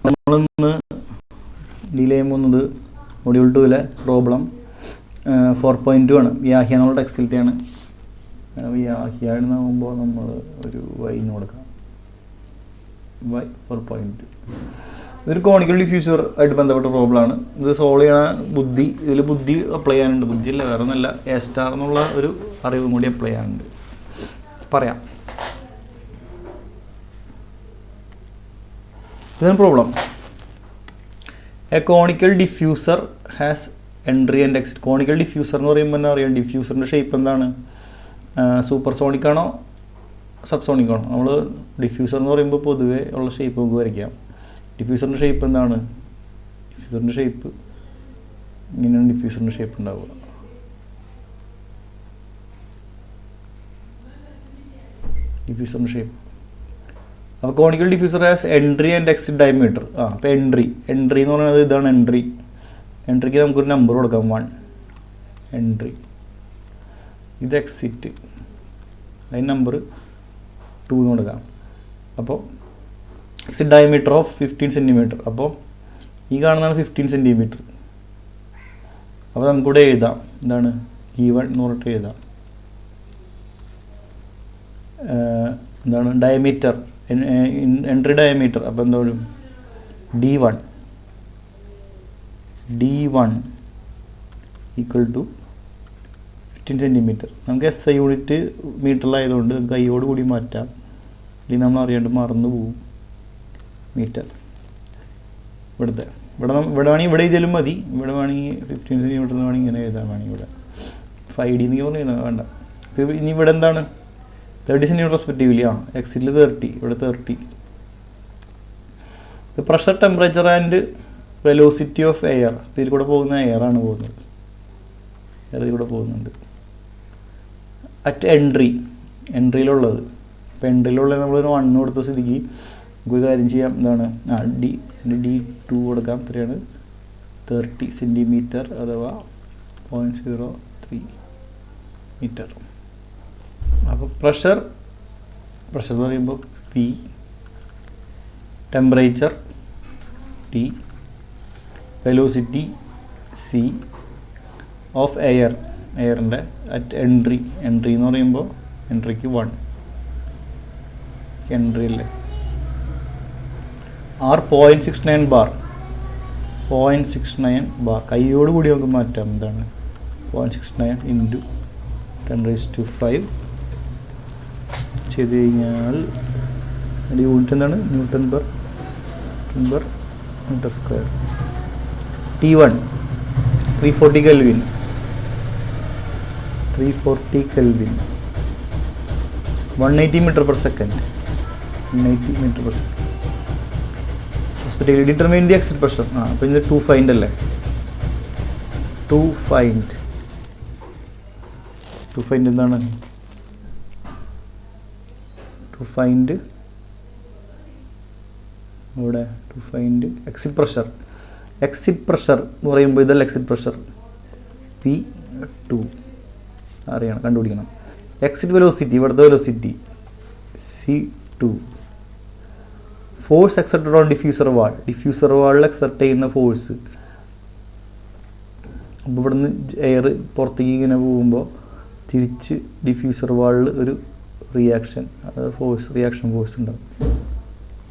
നമ്മളിന്ന് ഡീൽ ചെയ്യാൻ പോകുന്നത് മൊഡ്യൂൾ 2-ലെ പ്രോബ്ലം 4.2 ആണ്. വ്യാഹ്യ എന്നുള്ള ടെക്സ്റ്റിലത്തെയാണ്. വ്യാഹ്യ എന്നാകുമ്പോൾ നമ്മൾ ഒരു വൈന് കൊടുക്കാം. വൈ 4.2 ഇതൊരു കോണിക്കൽ ഡിഫ്യൂസർ ആയിട്ട് ബന്ധപ്പെട്ട പ്രോബ്ലമാണ്. ഇത് സോൾവ് ചെയ്യണ ബുദ്ധി, ഇതിൽ ബുദ്ധി അപ്ലൈ ചെയ്യാനുണ്ട്. ബുദ്ധിയല്ല, വേറെ ഒന്നല്ല, എ സ്റ്റാർ എന്നുള്ള ഒരു അറിവും കൂടി അപ്ലൈ ചെയ്യാനുണ്ട്. പറയാം. ഇതാണ് problem. A conical diffuser has entry and exit. Conical diffuser എന്ന് പറയുമ്പോൾ തന്നെ അറിയാം, ഡിഫ്യൂസറിൻ്റെ ഷേപ്പ് എന്താണ്? സൂപ്പർ സോണിക് ആണോ സബ് സോണിക് ആണോ? നമ്മൾ ഡിഫ്യൂസർ എന്ന് പറയുമ്പോൾ പൊതുവേ ഉള്ള ഷേപ്പ് നമുക്ക് വരയ്ക്കാം. ഡിഫ്യൂസറിൻ്റെ ഷേപ്പ് എന്താണ്? ഡിഫ്യൂസറിൻ്റെ ഷേപ്പ് ഇങ്ങനെയാണ് ഡിഫ്യൂസറിൻ്റെ ഷേപ്പ് ഉണ്ടാവുക. ഡിഫ്യൂസറിൻ്റെ ഷേപ്പ്. അപ്പോൾ conical diffuser has entry and exit diameter. അപ്പോൾ എൻട്രി എന്ന് പറയുന്നത് ഇതാണ് എൻട്രി. എൻട്രിക്ക് നമുക്കൊരു നമ്പർ കൊടുക്കാം, 1 എൻട്രി. ഇത് എക്സിറ്റ്, അതിന് നമ്പർ 2 എന്ന് കൊടുക്കാം. അപ്പോൾ എക്സിറ്റ് ഡയമീറ്റർ ഓഫ് 15 സെൻറ്റിമീറ്റർ. അപ്പോൾ ഈ കാണുന്നതാണ് 15 സെൻറ്റിമീറ്റർ. അപ്പോൾ നമുക്കിവിടെ എഴുതാം എന്താണ് E1 എന്ന് പറഞ്ഞിട്ട് എഴുതാം. എന്താണ് ഡയമീറ്റർ, എൻട്രി ഡയമീറ്റർ. അപ്പോൾ എന്താ വരും? D1 equal to 15 centimetre. നമുക്ക് SI യൂണിറ്റ് മീറ്ററിലായതുകൊണ്ട് നമുക്ക് കൈയോട് കൂടി മാറ്റാം, അല്ലെങ്കിൽ നമ്മൾ അറിയാണ്ട് മറന്നു പോവും. മീറ്റർ ഇവിടെ വേണമെങ്കിൽ ഇവിടെ എഴുതിയാലും മതി. ഇവിടെ വേണമെങ്കിൽ 15 സെൻറ്റിമീറ്റർ വേണമെങ്കിൽ ഇങ്ങനെ എഴുതാൻ വേണമെങ്കിൽ ഇവിടെ 5D എന്നൊക്കെ പറഞ്ഞു വേണ്ട. ഇനി ഇവിടെ എന്താണ് 30 സെൻറ്റിമീറ്റർ റെസ്പെക്റ്റീവ്ലി. എക്സിറ്റിൽ 30, ഇവിടെ 30. Pressure, temperature and velocity of air. ഇതിൽ കൂടെ പോകുന്ന എയറാണ് പോകുന്നത്. എയർ ഇതിൽ കൂടെ പോകുന്നുണ്ട്. അറ്റ് എൻട്രിയിലുള്ളത്. അപ്പോൾ എൻട്രിയിലുള്ളത് നമ്മളൊരു 1 കൊടുത്ത സ്ഥിതിക്ക് നമുക്കൊരു കാര്യം ചെയ്യാം. എന്താണ് D2 കൊടുക്കാം. എത്രയാണ്? 30 സെൻറ്റിമീറ്റർ അഥവാ 0.03 മീറ്റർ. അപ്പോൾ പ്രഷർ എന്ന് പറയുമ്പോൾ P, temperature T, velocity C of എയറിൻ്റെ അറ്റ് എൻട്രി എന്ന് പറയുമ്പോൾ എൻട്രിക്ക് 1 എൻട്രി അല്ലേ. R 0.69 bar. 0.69 ബാർ കൈയോട് കൂടി നമുക്ക് മാറ്റാം. എന്താണ് 0.69 ഇൻറ്റു 10⁵5 ചെയ്ത് കഴിഞ്ഞാൽ അതിൻ്റെ യൂണിറ്റ് എന്താണ്? Newton per metre square. T1 340 kelvin. 180 metre per second. Determine the exit pressure. അപ്പോൾ ഇത് 2 ഫൈൻഡ് അല്ലേ? 2 ഫൈൻഡ് എന്താണ്? 2 ഫൈൻഡ് ഇവിടെ 2 find exit pressure. Exit pressure എന്ന് പറയുമ്പോൾ ഇതല്ല എക്സിറ്റ് പ്രഷർ, P2 അറിയണം, കണ്ടുപിടിക്കണം. എക്സിറ്റ് വെലോസിറ്റി, ഇവിടുത്തെ velocity C2. Force exerted on diffuser വാളിൽ എക്സർട്ട് ചെയ്യുന്ന ഫോഴ്സ്. അപ്പോൾ ഇവിടുന്ന് എയർ പുറത്തേക്ക് ഇങ്ങനെ പോകുമ്പോൾ തിരിച്ച് ഡിഫ്യൂസർ വാളിൽ ഒരു റിയാക്ഷൻ ഫോഴ്സ് ഉണ്ടാവും.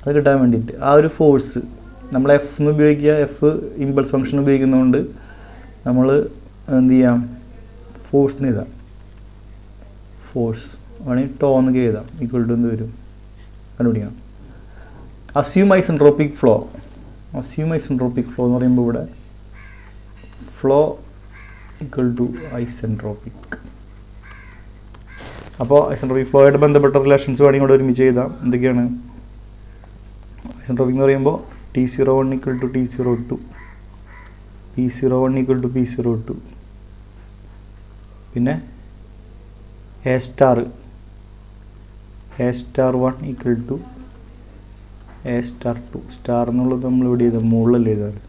അത് കിട്ടാൻ വേണ്ടിയിട്ട് ആ ഒരു ഫോഴ്സ് നമ്മൾ F എന്ന് ഉപയോഗിക്കുക. F ഇമ്പൾസ് ഫംഗ്ഷൻ ഉപയോഗിക്കുന്നതുകൊണ്ട് നമ്മൾ എന്ത് ചെയ്യാം? ഫോഴ്സിന് എഴുതാം. ഫോഴ്സ് വേണമെങ്കിൽ ടോ എന്നൊക്കെ എഴുതാം. ഈക്വൽ ടു എന്ത് വരും? കണ്ടുപിടിക്കണം. അസ്യൂം ഐസെൻട്രോപിക് ഫ്ലോ എന്ന് പറയുമ്പോൾ ഇവിടെ ഫ്ലോ ഈക്വൽ ടു ഐസെൻട്രോപിക്. അപ്പോൾ ഐസെൻട്രോപിക് ഫ്ലോ ആയിട്ട് ബന്ധപ്പെട്ട റിലേഷൻസ് വേണമെങ്കിൽ ഇവിടെ ഒരുമിച്ച് എഴുതാം. എന്തൊക്കെയാണ്? ഐസെൻട്രോപിക് എന്ന് പറയുമ്പോൾ T01 equal to T02, P01 equal to P02. പിന്നെ A star 1 equal to A star 2. Star എന്നുള്ളത് നമ്മൾ ഇവിടെ ചെയ്താൽ മുകളിലല്ലേ എഴുതാറ്.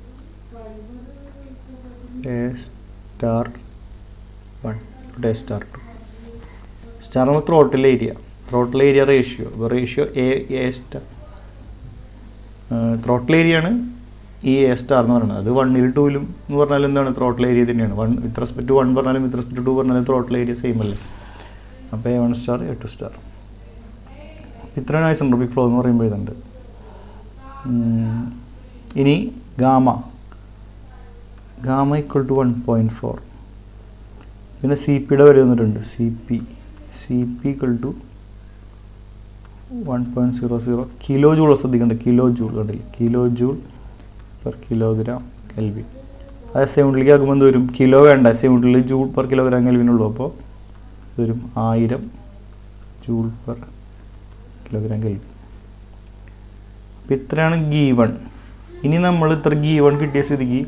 A star 1 A star 2. Star നമ്മൾ throttle area ratio A star throttle area ആണ് ഈ എ സ്റ്റാർ എന്ന് പറയുന്നത്. അത് 1ലും 2ലും എന്ന് പറഞ്ഞാൽ എന്താണ് ത്രോട്ടിൽ ഏരിയ തന്നെയാണ്. 1 വിത്ത് റെസ്പെക്ട് ടു 1 പറഞ്ഞാലും വിത്ത് റെസ്പെക്ട് ടു 2 പറഞ്ഞാലും ത്രോട്ടിൽ ഏരിയ സെയിം അല്ലേ. അപ്പോൾ A1 സ്റ്റാർ A2 സ്റ്റാർ ഇത്രയാണ് ഐസെൻട്രോപിക് ഫ്ലോ എന്ന് പറയുമ്പോൾ ഇതുണ്ട്. ഇനി ഗാമ ഈക്വൽ ടു 1.4. പിന്നെ സി പിയുടെ വരെ വന്നിട്ടുണ്ട്. C P equal to 1.00 kilo joule. ശ്രദ്ധിക്കേണ്ട കിലോ ജൂൾ കണ്ടില്ല, kilo joule per kilogram kelvin. അത് സൗണ്ടിലേക്ക് ആകുമ്പോൾ എന്ത് വരും? കിലോ വേണ്ട, സൗണ്ടിൽ ജൂൾ പെർ കിലോഗ്രാം കെൽവിനുള്ളൂ. അപ്പോൾ വരും 1000 ജൂൾ പെർ കിലോഗ്രാം കെൽവിൻ. അപ്പോൾ ഇത്രയാണ് ഗീവൺ. ഇനി നമ്മൾ ഇത്ര ഗീവൺ കിട്ടിയ സ്ഥിതിക്ക്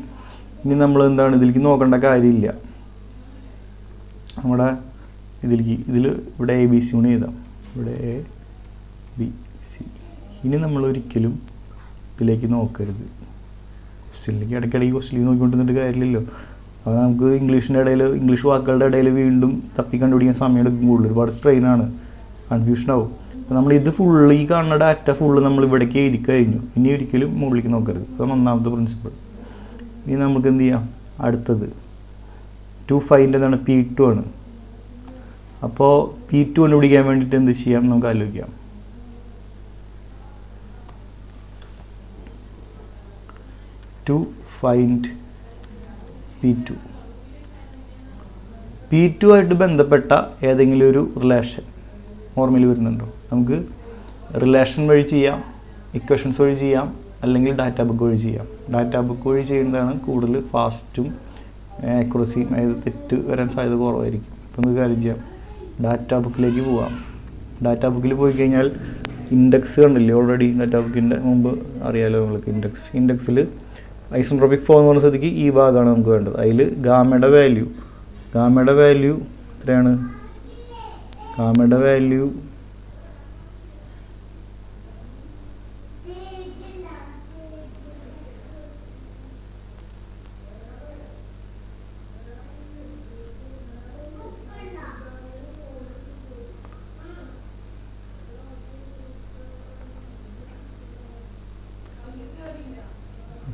ഇനി നമ്മൾ എന്താണ് ഇതിലേക്ക് നോക്കേണ്ട കാര്യമില്ല. നമ്മുടെ ഇതിൽ ഇവിടെ ABC യൂണ് എഴുതാം. ഇവിടെ ABC. ഇനി നമ്മൾ ഒരിക്കലും ഇതിലേക്ക് നോക്കരുത്. ക്വസ്റ്റ്യനിലേക്ക് ഇടയ്ക്കിടയ്ക്ക് ക്വസ്റ്റ്യനിലേക്ക് നോക്കിക്കൊണ്ടിരുന്നിട്ട് കാര്യമില്ലല്ലോ. അപ്പോൾ നമുക്ക് ഇംഗ്ലീഷ് വാക്കുകളുടെ ഇടയിൽ വീണ്ടും തപ്പി കണ്ടുപിടിക്കാൻ സമയം എടുക്കും. കൂടുതൽ ഒരുപാട് സ്ട്രെയിനാണ്, കൺഫ്യൂഷനാവും. അപ്പോൾ നമ്മൾ ഇത് ഫുള്ള് ഈ കാണുന്ന ഡാറ്റ ഫുള്ള് നമ്മൾ ഇവിടേക്ക് എഴുതി കഴിഞ്ഞു. ഇനി ഒരിക്കലും മുകളിലേക്ക് നോക്കരുത്. അതാണ് ഒന്നാമത്തെ പ്രിൻസിപ്പിൾ. ഇനി നമുക്ക് എന്ത് ചെയ്യാം? അടുത്തത് 2 ഫൈൻ്റെ എന്താണ്? P2 ആണ്. അപ്പോൾ P2 കണ്ടുപിടിക്കാൻ വേണ്ടിയിട്ട് എന്ത് ചെയ്യാം നമുക്ക് ആലോചിക്കാം. ടു ഫൈൻഡ് P2 ആയിട്ട് ബന്ധപ്പെട്ട ഏതെങ്കിലും ഒരു റിലേഷൻ ഓർമ്മയിൽ വരുന്നുണ്ടോ? നമുക്ക് റിലേഷൻ വഴി ചെയ്യാം, ഇക്വേഷൻസ് വഴി ചെയ്യാം, അല്ലെങ്കിൽ ഡാറ്റ ബുക്ക് വഴി ചെയ്യാം. ഡാറ്റ ബുക്ക് വഴി ചെയ്യുന്നതാണ് കൂടുതൽ ഫാസ്റ്റും ആക്യുറസിയും. അതായത് തെറ്റ് വരാൻ സാധ്യത കുറവായിരിക്കും. അപ്പോൾ നമുക്ക് കാര്യം ചെയ്യാം, ഡാറ്റ ബുക്കിലേക്ക് പോവാം. ഡാറ്റ ബുക്കിൽ പോയി കഴിഞ്ഞാൽ ഇൻഡെക്സ് കണ്ടില്ലേ? ഓൾറെഡി ഡാറ്റ ബുക്കിൻ്റെ മുമ്പ് അറിയാലോ നിങ്ങൾക്ക്. ഇൻഡെക്സിൽ ഐസെൻട്രോപിക് ഫ്ലോ എന്ന് പറഞ്ഞ സ്ഥിതിക്ക് ഈ ഭാഗമാണ് നമുക്ക് വേണ്ടത്. അതിൽ ഗാമയുടെ വാല്യൂ എത്രയാണ്? ഗാമയുടെ വാല്യൂ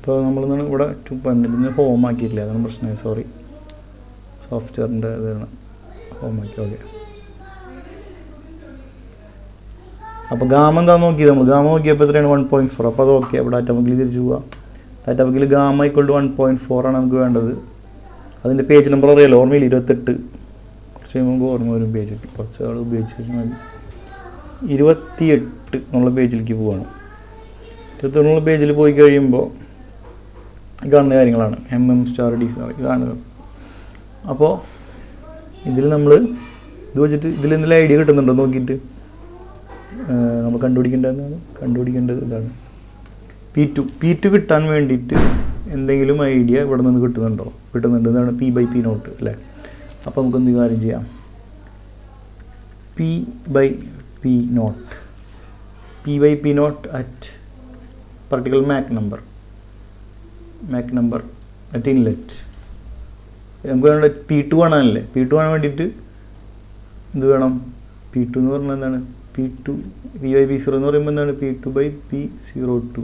അപ്പോൾ നമ്മളിന്ന് ഇവിടെ 2 ഹോം ആക്കിയിട്ടില്ല, അതാണ് പ്രശ്നം. സോറി, സോഫ്റ്റ്വെയറിൻ്റെ ഇതാണ് ഹോം ആക്കി. ഓക്കെ. അപ്പോൾ ഗാമ എന്താണെന്ന് നോക്കിയത് നമ്മൾ. ഗാമ നോക്കിയപ്പോൾ എത്രയാണ്? 1.4. അപ്പോൾ അത് ഓക്കെ. അപ്പോൾ ഡാറ്റ ബുക്കിൽ തിരിച്ചു പോവാം. ഡാറ്റ ബുക്കിൽ ഗാമ ഈക്വൽ ടു 1.4 ആണ് നമുക്ക് വേണ്ടത്. അതിൻ്റെ പേജ് നമ്പർ അറിയാലോ, ഓർമ്മയില്ല? 28. കുറച്ച് കഴിയുമ്പോൾ ഓർമ്മ വരും പേജ്. കുറച്ച് ആൾ ഉപയോഗിച്ച് മതി. 28 എന്നുള്ള പേജിലേക്ക് പോവാണ്. 28 എന്നുള്ള പേജിൽ പോയി കഴിയുമ്പോൾ കാണുന്ന കാര്യങ്ങളാണ് സ്റ്റാർ ഡി സ്റ്റാർ കാണുക. അപ്പോൾ ഇതിൽ നമ്മൾ ഇത് വെച്ചിട്ട് ഇതിൽ എന്തെങ്കിലും ഐഡിയ കിട്ടുന്നുണ്ടോ നോക്കിയിട്ട് നമ്മൾ കണ്ടുപിടിക്കേണ്ടത് ഇതാണ്. P2 കിട്ടാൻ വേണ്ടിയിട്ട് എന്തെങ്കിലും ഐഡിയ ഇവിടെ നിന്ന് കിട്ടുന്നുണ്ട്. ഇതാണ് P/P0 അല്ലേ. അപ്പോൾ നമുക്ക് എന്ത് കാര്യം ചെയ്യാം? P/P0 at particular Mach number at inlet. നമുക്ക് വേണ്ട P2 ആണല്ലേ. P2 ആകാൻ വേണ്ടിയിട്ട് എന്ത് വേണം? P2 എന്ന് പറഞ്ഞാൽ എന്താണ്? P/P0 എന്ന് പറയുമ്പോൾ എന്താണ്? P2/P02.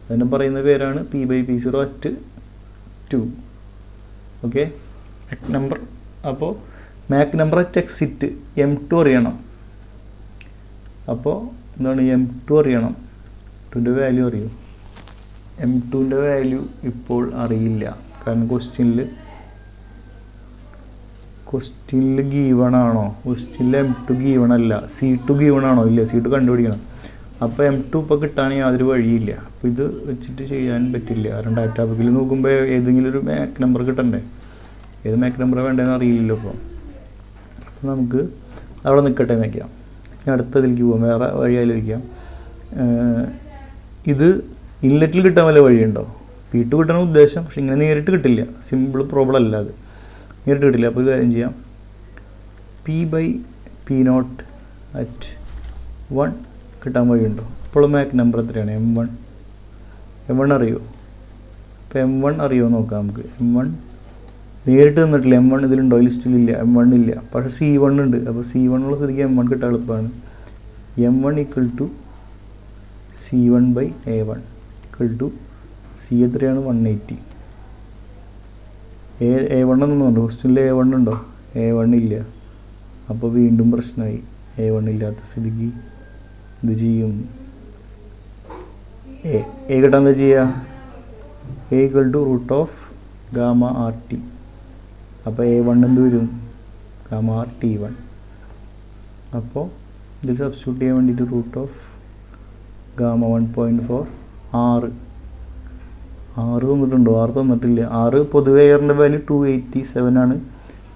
അതിനെ പറയുന്ന പേരാണ് P/P0 at 2. Okay, Mach number. അപ്പോൾ Mach number at exit M2 അറിയണം. അപ്പോൾ എന്താണ്? M2 അറിയണം. 2ൻ്റെ വാല്യൂ അറിയും. M2ൻ്റെ വാല്യൂ ഇപ്പോൾ അറിയില്ല, കാരണം ക്വസ്റ്റ്യനിൽ ഗീവൺ ആണോ? ക്വസ്റ്റ്യനിൽ M2 ഗീവൺ അല്ല, C2 ഗീവൺ ആണോ? ഇല്ല, C2 കണ്ടുപിടിക്കണം. അപ്പോൾ M2 ഇപ്പോൾ കിട്ടാൻ യാതൊരു വഴിയില്ല. അപ്പോൾ ഇത് വെച്ചിട്ട് ചെയ്യാൻ പറ്റില്ല, കാരണം ഡാറ്റ ബുക്കിൽ നോക്കുമ്പോൾ ഏതെങ്കിലും ഒരു മാക് നമ്പർ കിട്ടണ്ടേ. ഏത് മാക് നമ്പർ വേണ്ടതെന്ന് അറിയില്ലല്ലോ. അപ്പോൾ നമുക്ക് അവിടെ നിൽക്കട്ടെ എന്ന് വയ്ക്കാം. ഇനി അടുത്തതിലേക്ക് പോകാം, വേറെ വഴി ആലോചിക്കാം. ഇത് ഇൻലെറ്റിൽ കിട്ടാൻ വല്ല വഴിയുണ്ടോ? P2 കിട്ടാൻ ഉദ്ദേശം, പക്ഷെ ഇങ്ങനെ നേരിട്ട് കിട്ടില്ല. സിമ്പിൾ പ്രോബ്ലം അല്ല അത്, നേരിട്ട് കിട്ടില്ല. അപ്പോൾ ഒരു കാര്യം ചെയ്യാം, P/P0 അറ്റ് 1 കിട്ടാൻ വഴിയുണ്ടോ? അപ്പോൾ മാക് നമ്പർ എത്രയാണ്? M1 അറിയോ? അപ്പോൾ M1 അറിയോ നോക്കാം നമുക്ക്. M1 നേരിട്ട് തന്നിട്ടില്ല. M1 ഇതിലുണ്ടോ? ലിസ്റ്റിലില്ല. M1 ഇല്ല, പക്ഷേ C1 ഉണ്ട്. അപ്പോൾ C1 ഉള്ള സ്ഥിതിക്ക് M1 കിട്ടാൻ എളുപ്പമാണ്. M1 equal to C1/A1. Equal to C എത്രയാണ് 180. A1 ഒന്നുണ്ടോ ക്വസ്റ്റ്യനിൽ? A1 ഉണ്ടോ? A1 ഇല്ല. അപ്പോൾ വീണ്ടും പ്രശ്നമായി. A1 ഇല്ലാത്ത സ്ഥിതിക്ക് ഇത് ചെയ്യും. എ കിട്ടാൻ എന്താ ചെയ്യുക? A equal to root of gamma R T. അപ്പോൾ A1 എന്ത് വരും? Gamma R T1. അപ്പോൾ ഇതിൽ സബ്സ്റ്റിറ്റ്യൂട്ട് ചെയ്യാൻ വേണ്ടിയിട്ട് റൂട്ട് ഓഫ് ഗാമ 1.4 6 തന്നിട്ടുണ്ടോ? 6 തന്നിട്ടില്ല. 6 പൊതുവെ എയറിൻ്റെ വാല്യൂ 287 ആണ്.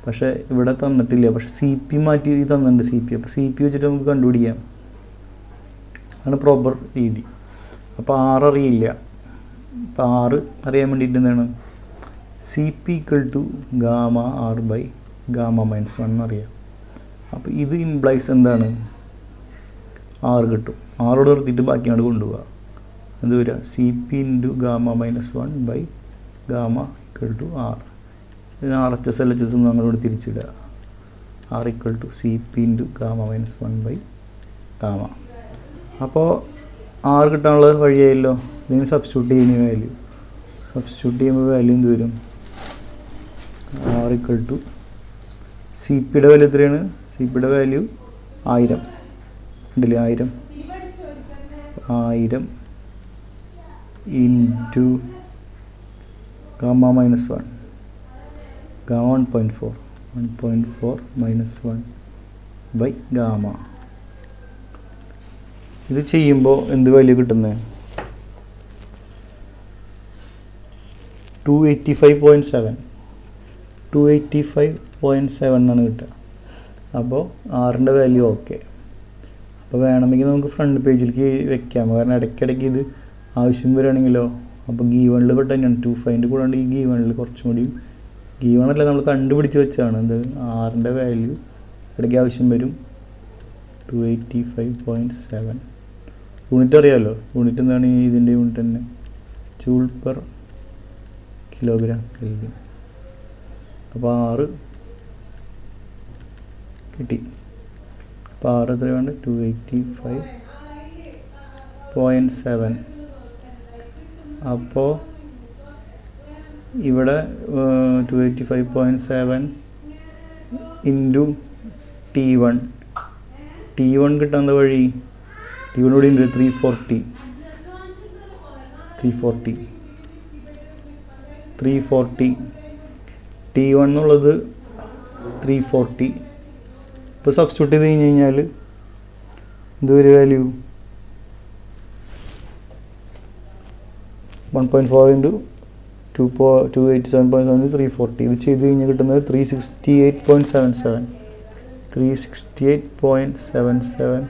പക്ഷേ ഇവിടെ തന്നിട്ടില്ല. പക്ഷേ സി പി മാറ്റി തന്നിട്ടുണ്ട് സി പി. അപ്പോൾ സി പി വെച്ചിട്ട് നമുക്ക് കണ്ടുപിടിക്കാം. അതാണ് പ്രോപ്പർ രീതി. അപ്പോൾ 6 അറിയില്ല. അപ്പോൾ 6 അറിയാൻ വേണ്ടിയിട്ട് എന്താണ്? C P equal to gamma R by gamma -1 എന്നറിയാം. അപ്പോൾ ഇത് ഇംപ്ലൈസ് എന്താണ്? 6 കിട്ടും. 6 നിർത്തിയിട്ട് ബാക്കിയാണ് കൊണ്ടുപോവുക. എന്ത് വരിക? C P into gamma -1 by gamma equal to 6. ഇതിന് RHS LHS ഒന്നും ഞങ്ങളോട് തിരിച്ചിടുക. R equal to C P into gamma -1 by gamma. അപ്പോൾ 6 കിട്ടാനുള്ള വഴിയായല്ലോ. ഇതിന് സബ്സ്റ്റിറ്റ്യൂട്ട് ചെയ്യുന്ന വാല്യൂ ചെയ്യുമ്പോൾ വാല്യൂ എന്ത് വരും? R ഈക്വൽ ടു സി പിയുടെ വാല്യൂ എത്രയാണ്? സി പിയുടെ വാല്യൂ 1000 ഉണ്ടല്ലേ? 1000 into gamma -1 gamma 1.4 -1 by gamma. ഇത് ചെയ്യുമ്പോൾ എന്ത് വാല്യൂ കിട്ടുന്നത്? 285.7 എന്നാണ് കിട്ടുക. അപ്പോൾ 6ൻ്റെ വാല്യൂ ഓക്കെ. അപ്പോൾ വേണമെങ്കിൽ നമുക്ക് ഫ്രണ്ട് പേജിലേക്ക് വെക്കാം. കാരണം ഇടയ്ക്കിടയ്ക്ക് ഇത് ആവശ്യം വരികയാണെങ്കിലോ. അപ്പോൾ ഗീവണിൽ പെട്ട് തന്നെയാണ് 25 കൂടാണ്ട് ഈ ഗീവണിൽ കുറച്ചും കൂടി ഗീവണല്ല നമ്മൾ കണ്ടുപിടിച്ച് വെച്ചാണ്. എന്ത് 6ൻ്റെ വാല്യൂ ഇടയ്ക്ക് ആവശ്യം വരും. 285.7 യൂണിറ്റ് അറിയാമല്ലോ. യൂണിറ്റ് എന്താണ്? ഇതിൻ്റെ യൂണിറ്റ് തന്നെ ജൂൾ പെർ കിലോഗ്രാം കെൽവിൻ. അപ്പോൾ 6 കിട്ടി. അപ്പോൾ 6 എത്രയാണ്? 285.7. അപ്പോൾ ഇവിടെ 285.7 ഇൻറ്റു T1 കിട്ടാൻ വഴി T1 കൂടി ഉണ്ട് 340 T1 എന്നുള്ളത് 340. ഇപ്പോൾ സബ്സ്റ്റിറ്റ്യൂട്ട് ചെയ്ത് കഴിഞ്ഞാൽ എന്ത് വരും വാല്യൂ? 1.4 ഇൻറ്റു 287.7 340. ഇത് ചെയ്ത് കഴിഞ്ഞാൽ കിട്ടുന്നത് 368.77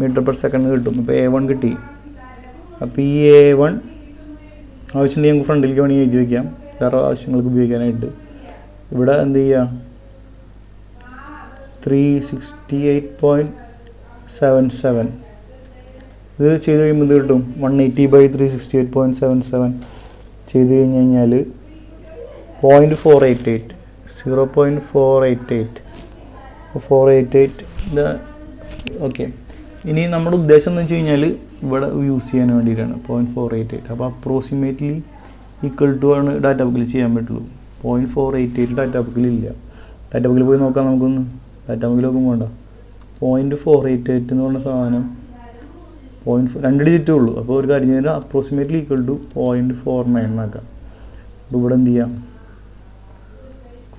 മീറ്റർ പെർ സെക്കൻഡ് കിട്ടും. ഇപ്പോൾ A1 കിട്ടി. അപ്പോൾ ഈ A1 ആവശ്യമുണ്ടെങ്കിൽ ഞങ്ങൾക്ക് ഫ്രണ്ടിലേക്ക് വേണമെങ്കിൽ എഴുതി വയ്ക്കാം, വേറെ ആവശ്യങ്ങൾക്ക് ഉപയോഗിക്കാനായിട്ട്. ഇവിടെ എന്ത് ചെയ്യുക? 368.77 ഇത് ചെയ്ത് കഴിയുമ്പോൾ ഇത് കിട്ടും 180/368.77 ചെയ്ത് കഴിഞ്ഞ് കഴിഞ്ഞാൽ 0.488 ഓക്കെ. ഇനി നമ്മുടെ ഉദ്ദേശം എന്ന് വെച്ച് കഴിഞ്ഞാൽ ഇവിടെ യൂസ് ചെയ്യാൻ വേണ്ടിയിട്ടാണ് 0.488. അപ്പോൾ അപ്രോക്സിമേറ്റ്ലി ഈക്വൽ ടു ആണ് ഡാറ്റ ബുക്കിൽ ചെയ്യാൻ പറ്റുള്ളൂ. 0.488 ഡാറ്റ ബുക്കിലില്ല. ഡാറ്റ ബുക്കിൽ പോയി നോക്കാം നമുക്കൊന്ന്. ഡാറ്റ ബുക്കിൽ നോക്കുമ്പോൾ വേണ്ട 0.488 എന്ന് പറഞ്ഞ സാധനം 2 ഡിജിറ്റേ ഉള്ളൂ. അപ്പോൾ ഒരു കാര്യം ചെയ്താൽ അപ്രോക്സിമേറ്റ്ലി ഈക്വൽ ടു 0.49 എന്നാക്കാം. അപ്പോൾ ഇവിടെ എന്ത് ചെയ്യാം?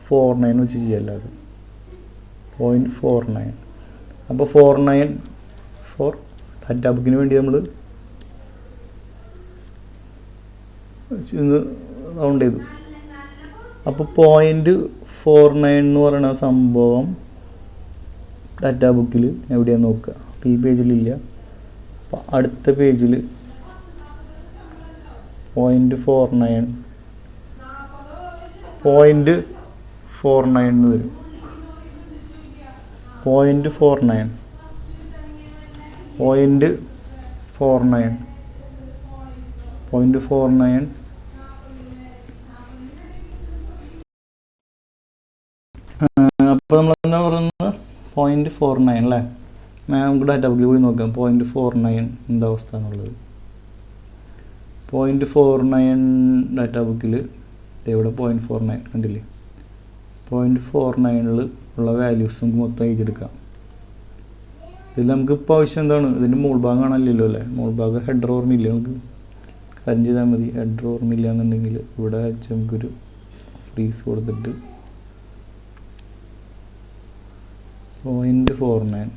49 വെച്ച് ചെയ്യാം എല്ലാവരും. 0.49. അപ്പോൾ 49 ഫോർ ഡാറ്റ ബുക്കിന് വേണ്ടി നമ്മൾ റൗണ്ട് ചെയ്തു. അപ്പോൾ 0.49 എന്ന് പറയുന്ന സംഭവം ഡാറ്റ ബുക്കിൽ എവിടെയാണ് നോക്കുക? അപ്പോൾ ഈ പേജിലില്ല. അപ്പോൾ അടുത്ത പേജിൽ 0.49 എന്ന് വരും. 0.49 അപ്പോൾ നമ്മളെന്താ പറയുന്നത്? 0.49 അല്ലേ? നമുക്ക് ഡാറ്റ ബുക്കിൽ പോയി നോക്കാം 0.49 എന്താ അവസ്ഥ എന്നുള്ളത്. 0.49 ഡാറ്റ ബുക്കിൽ ഇവിടെ 0.49 കണ്ടില്ലേ, 0.49 ഉള്ള വാല്യൂസ് നമുക്ക് മൊത്തം എഴുതിയെടുക്കാം. ഇതിൽ നമുക്ക് ഇപ്പോൾ ആവശ്യം എന്താണ്, ഇതിൻ്റെ മോൾ ഭാഗം കാണാനില്ലല്ലോ അല്ലേ, മോൾ ഭാഗം ഹെഡർ ഓർമ്മയില്ല, നമുക്ക് കാര്യം ചെയ്താൽ മതി. ഹെഡർ ഓർമ്മയില്ല എന്നുണ്ടെങ്കിൽ ഇവിടെ വെച്ച് നമുക്കൊരു ഫ്രീസ് കൊടുത്തിട്ട് 0.49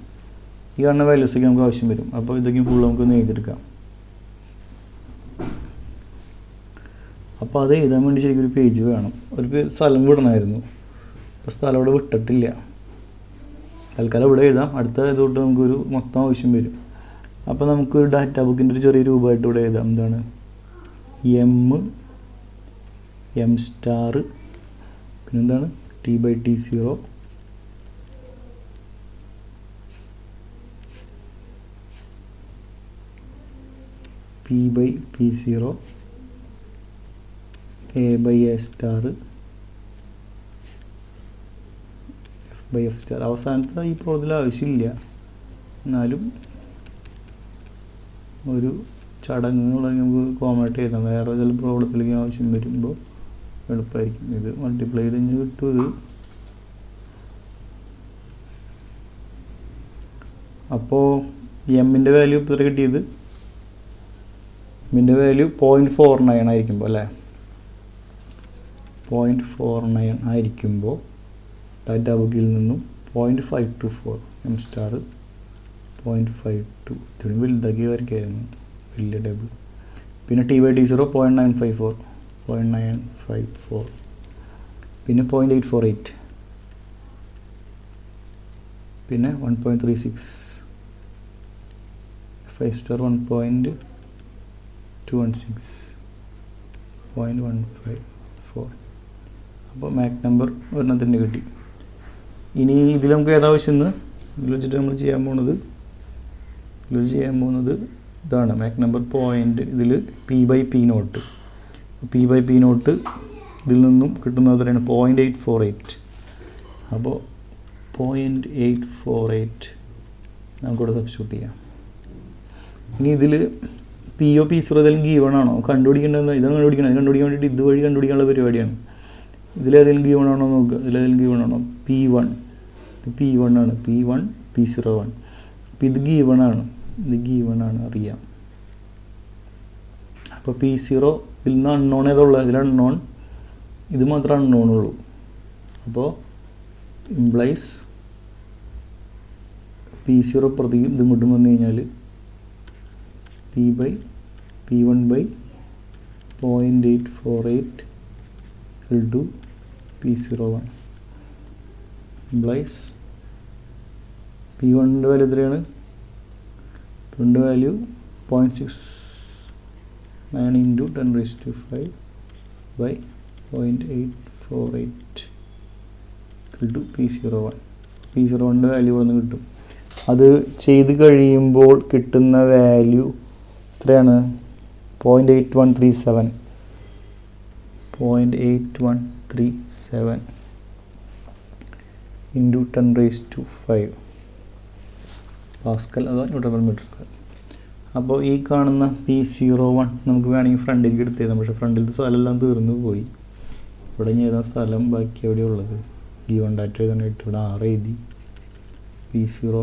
ഈ കാണുന്ന വാല്യൂസൊക്കെ നമുക്ക് ആവശ്യം വരും. അപ്പോൾ ഇതൊക്കെ ഫുൾ നമുക്കൊന്ന് എഴുതിയെടുക്കാം. അപ്പോൾ അത് എഴുതാൻ വേണ്ടി ശരിക്കും ഒരു പേജ് വേണം, ഒരു സ്ഥലം വിടണമായിരുന്നു. അപ്പോൾ സ്ഥലം ഇവിടെ വിട്ടിട്ടില്ല, തൽക്കാലം ഇവിടെ എഴുതാം. അടുത്ത ഇതോട്ട് നമുക്കൊരു മൊത്തം ആവശ്യം വരും. അപ്പോൾ നമുക്കൊരു ഡാറ്റ ബുക്കിൻ്റെ ഒരു ചെറിയ രൂപമായിട്ട് ഇവിടെ എഴുതാം. എന്താണ് എം സ്റ്റാർ, പിന്നെന്താണ് T/T0, P/P0, A/A star, F/F star. അവസാനത്തെ ഈ പ്രോബ്ലത്തിൽ ആവശ്യമില്ല, എന്നാലും ഒരു ചടങ്ങുകൾ നമുക്ക് കോമണായിട്ട് എഴുതാം. വേറെ ചില പ്രോബ്ലത്തിലേക്ക് ആവശ്യം വരുമ്പോൾ എളുപ്പമായിരിക്കും. ഇത് മൾട്ടിപ്ലൈ ചെയ്ത് കഴിഞ്ഞ് കിട്ടും. ഇത് അപ്പോൾ എമ്മിൻ്റെ വാല്യൂ ഇപ്പോൾ ഇത്ര കിട്ടിയത്, എമ്മിൻ്റെ വാല്യൂ 0.49 ആയിരിക്കുമ്പോൾ അല്ലേ, 0.49 ആയിരിക്കുമ്പോൾ ഡാറ്റ ബുക്കിൽ നിന്നും 0.524 എം സ്റ്റാർ 0.52 ഇത്രയും വലുതാക്കി വരയ്ക്കായിരുന്നു, വലിയ ടേബിൾ. പിന്നെ T/T0 0.954, പിന്നെ 0.848, പിന്നെ 1.36, F/5 സ്റ്റാർ 1.216, 0.154. അപ്പോൾ മാക് നമ്പർ ഒരെണ്ണത്തിൻ്റെ കിട്ടി. ഇനി ഇതിൽ നമുക്ക് ഏതാവശ്യം ഇതിൽ വെച്ചിട്ട് നമ്മൾ ചെയ്യാൻ പോകുന്നത് ഇതാണ് മാക് നമ്പർ പോയിൻ്റ്. ഇതിൽ P/P0, P/P0 ഇതിൽ നിന്നും കിട്ടുന്നത് എത്രയാണ്, 0.848. അപ്പോൾ 0.848 നമുക്കിവിടെ സബ്സ്റ്റിറ്റ്യൂട്ട് ചെയ്യാം. ഇനി ഇതിൽ P/O P0 ഏതെങ്കിലും ഗീവൺ ആണോ കണ്ടുപിടിക്കേണ്ടത്, ഇതാണ് കണ്ടുപിടിക്കണം. ഇത് കണ്ടുപിടിക്കാൻ വേണ്ടിയിട്ട് ഇതുവഴി കണ്ടുപിടിക്കാനുള്ള പരിപാടിയാണ്. ഇതിലേതെങ്കിലും ഗീവൺ ആണോ നോക്കുക, ഇതിലേതെങ്കിലും ഗീവൺ ആണോ, P1, ഇത് P1 ആണ്, P1 P01. അപ്പോൾ ഇത് ഗീവൺ ആണ്, അറിയാം. അപ്പോൾ P0 ഇതിൽ നിന്ന് അൺനോൺ ഏതുള്ളത്, ഇതിൽ അൺനോൺ, ഇത് മാത്രമേ അൺനോൺ ഉള്ളൂ. അപ്പോൾ ഇംപ്ലൈസ് P0 പ്രതിയും ഇത് ഇങ്ങോട്ടും വന്നു കഴിഞ്ഞാൽ P/P1/0.848 equal to P01 implies P1 value എത്രയാണ്, P1 value 0.69 into 10⁵ by 0.848 equal to P01. P01 value ഇവിടെ നിന്ന് കിട്ടും. അത് ചെയ്ത് കഴിയുമ്പോൾ കിട്ടുന്ന വാല്യൂ എത്രയാണ്, 0.8137 into 10⁵ പാസ്കൽ അതോ Nm². അപ്പോൾ ഈ കാണുന്ന P01 നമുക്ക് വേണമെങ്കിൽ ഫ്രണ്ടിലേക്ക് എടുത്ത് എഴുതാം. പക്ഷേ ഫ്രണ്ടിലത്തെ സ്ഥലമെല്ലാം തീർന്നു പോയി. ഇവിടെ ഇനി ഏതാ സ്ഥലം ബാക്കി എവിടെ ഉള്ളത്, ഗീവൺ ഡാറ്റ എഴുതാനായിട്ട് ഇവിടെ 6 എഴുതി. P0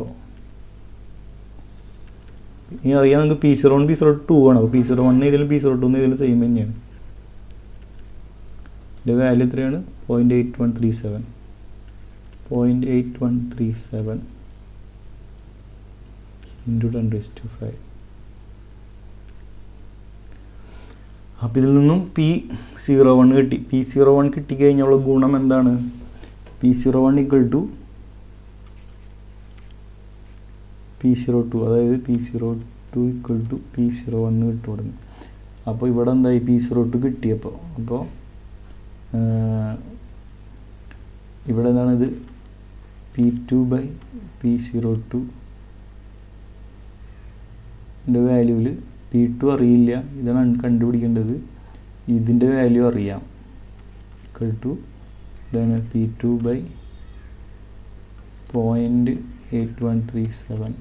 ഇനി അറിയാം നമുക്ക് P01 P02 ആണ്. അപ്പോൾ P01 ഇതിലും P02 ഇതിലും സെയിം തന്നെയാണ്. ഇതിൻ്റെ വാല്യൂ എത്രയാണ്, 0.8137 into 10⁵. അപ്പോൾ ഇതിൽ നിന്നും P01 കിട്ടി. P01 കിട്ടിക്കഴിഞ്ഞുള്ള ഗുണം എന്താണ്, P01 equal to P02, അതായത് P02 equal to P01 കിട്ടും. അപ്പോൾ ഇവിടെ എന്തായി, P02 കിട്ടിയപ്പോൾ അപ്പോൾ ഇവിടെ എന്താണ്, ഇത് P2/P02 വാല്യൂവിൽ P2 അറിയില്ല, ഇതാണ് കണ്ടുപിടിക്കേണ്ടത്. ഇതിൻ്റെ വാല്യൂ അറിയാം, equal to ഇതാണ് P2/0.8137.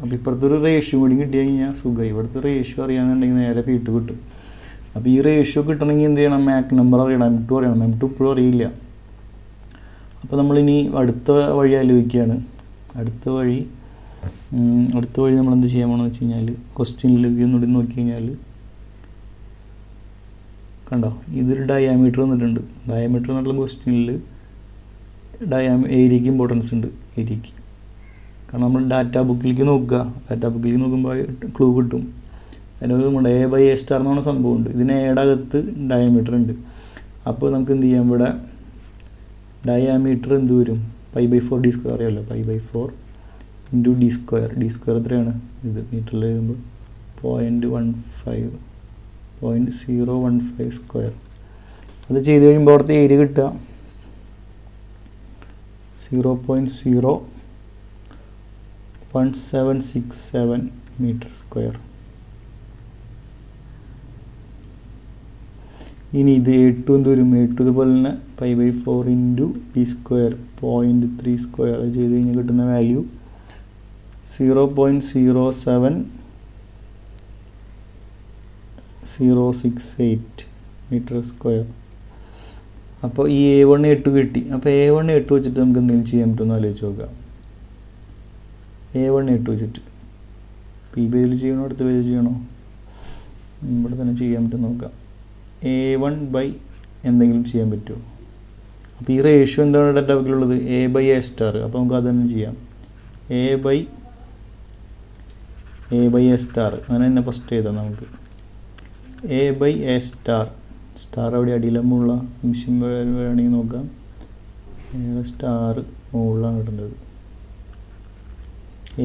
അപ്പോൾ ഇപ്പുറത്തെ ഒരു റേഷ്യോ കൂടി കിട്ടി കഴിഞ്ഞാൽ സുഖമായി. ഇവിടുത്തെ റേഷ്യോ അറിയാമെന്നുണ്ടെങ്കിൽ നേരെ P2 കിട്ടും. അപ്പോൾ ഈ റേഷ്യോ കിട്ടണമെങ്കിൽ എന്ത് ചെയ്യണം? മാക് നമ്പർ അറിയണം, M2 അറിയണം. M2 ഇപ്പോഴും അറിയില്ല. അപ്പോൾ നമ്മളിനി അടുത്ത വഴി ആലോചിക്കുകയാണ്. അടുത്ത വഴി നമ്മൾ എന്ത് ചെയ്യാൻ പോകണമെന്ന് വെച്ച് കഴിഞ്ഞാൽ ക്വസ്റ്റ്യനിലേക്ക് ഒന്നുകൂടി നോക്കി കഴിഞ്ഞാൽ കണ്ടോ, ഇതൊരു ഡയാമീറ്റർ വന്നിട്ടുണ്ട്. ഡയാമീറ്റർ എന്നുള്ള ക്വസ്റ്റ്യനിൽ ഏരിയയ്ക്ക് ഇമ്പോർട്ടൻസ് ഉണ്ട്. ഏരിയയ്ക്ക് കാരണം നമ്മൾ ഡാറ്റ ബുക്കിലേക്ക് നോക്കുക. ഡാറ്റ ബുക്കിലേക്ക് നോക്കുമ്പോൾ ക്ലൂ കിട്ടും. അതിനൊരു A/A സ്റ്റാർ എന്ന് പറഞ്ഞ സംഭവമുണ്ട്. ഇതിന് എയുടെ അകത്ത് ഡയമീറ്റർ ഉണ്ട്. അപ്പോൾ നമുക്ക് എന്ത് ചെയ്യാം? ഇവിടെ ഡയാമീറ്റർ എന്ത് വരും? π/4 d² അറിയാമല്ലോ. π/4 ഇൻറ്റു d². d² എത്രയാണ്? ഇത് മീറ്ററിൽ എഴുതുമ്പോൾ 0.15 സ്ക്വയർ. അത് ചെയ്ത് കഴിയുമ്പോൾ അവിടുത്തെ ഏരിയ കിട്ടുക 0.01767 മീറ്റർ സ്ക്വയർ. ഇനി ഇത് A2 എന്ത് വരും? A2 ഇതുപോലെ തന്നെ π/4 ഇൻറ്റു d², 0.3 സ്ക്വയർ. അത് ചെയ്ത് കഴിഞ്ഞാൽ കിട്ടുന്ന വാല്യൂ 0.07068 മീറ്റർ സ്ക്വയർ. അപ്പോൾ ഈ A1 A2 കിട്ടി. അപ്പോൾ A1 A2 വെച്ചിട്ട് നമുക്ക് എന്തെങ്കിലും ചെയ്യാൻ പറ്റുമെന്ന് ആലോചിച്ച് നോക്കാം. A1 A2 വെച്ചിട്ട് P ബേസിൽ ചെയ്യണോ അടുത്ത ബേസിൽ ചെയ്യണോ? ഇവിടെ തന്നെ ചെയ്യാൻ പറ്റും നോക്കാം. A1 ബൈ എന്തെങ്കിലും ചെയ്യാൻ പറ്റുമോ? അപ്പോൾ ഈ റേഷ്യോ എന്താണ് ഡാറ്റ ബുക്കിലുള്ളത്? A/A star. അപ്പോൾ നമുക്ക് അത് തന്നെ ചെയ്യാം. A/A സ്റ്റാർ അങ്ങനെ തന്നെ ഫസ്റ്റ് ചെയ്താൽ നമുക്ക് A/A സ്റ്റാർ. സ്റ്റാർ അവിടെ അടിയിലമുള്ള നിമിഷം വേണമെങ്കിൽ നോക്കാം. സ്റ്റാർ മുകളിലാണ് ഇടുന്നത്.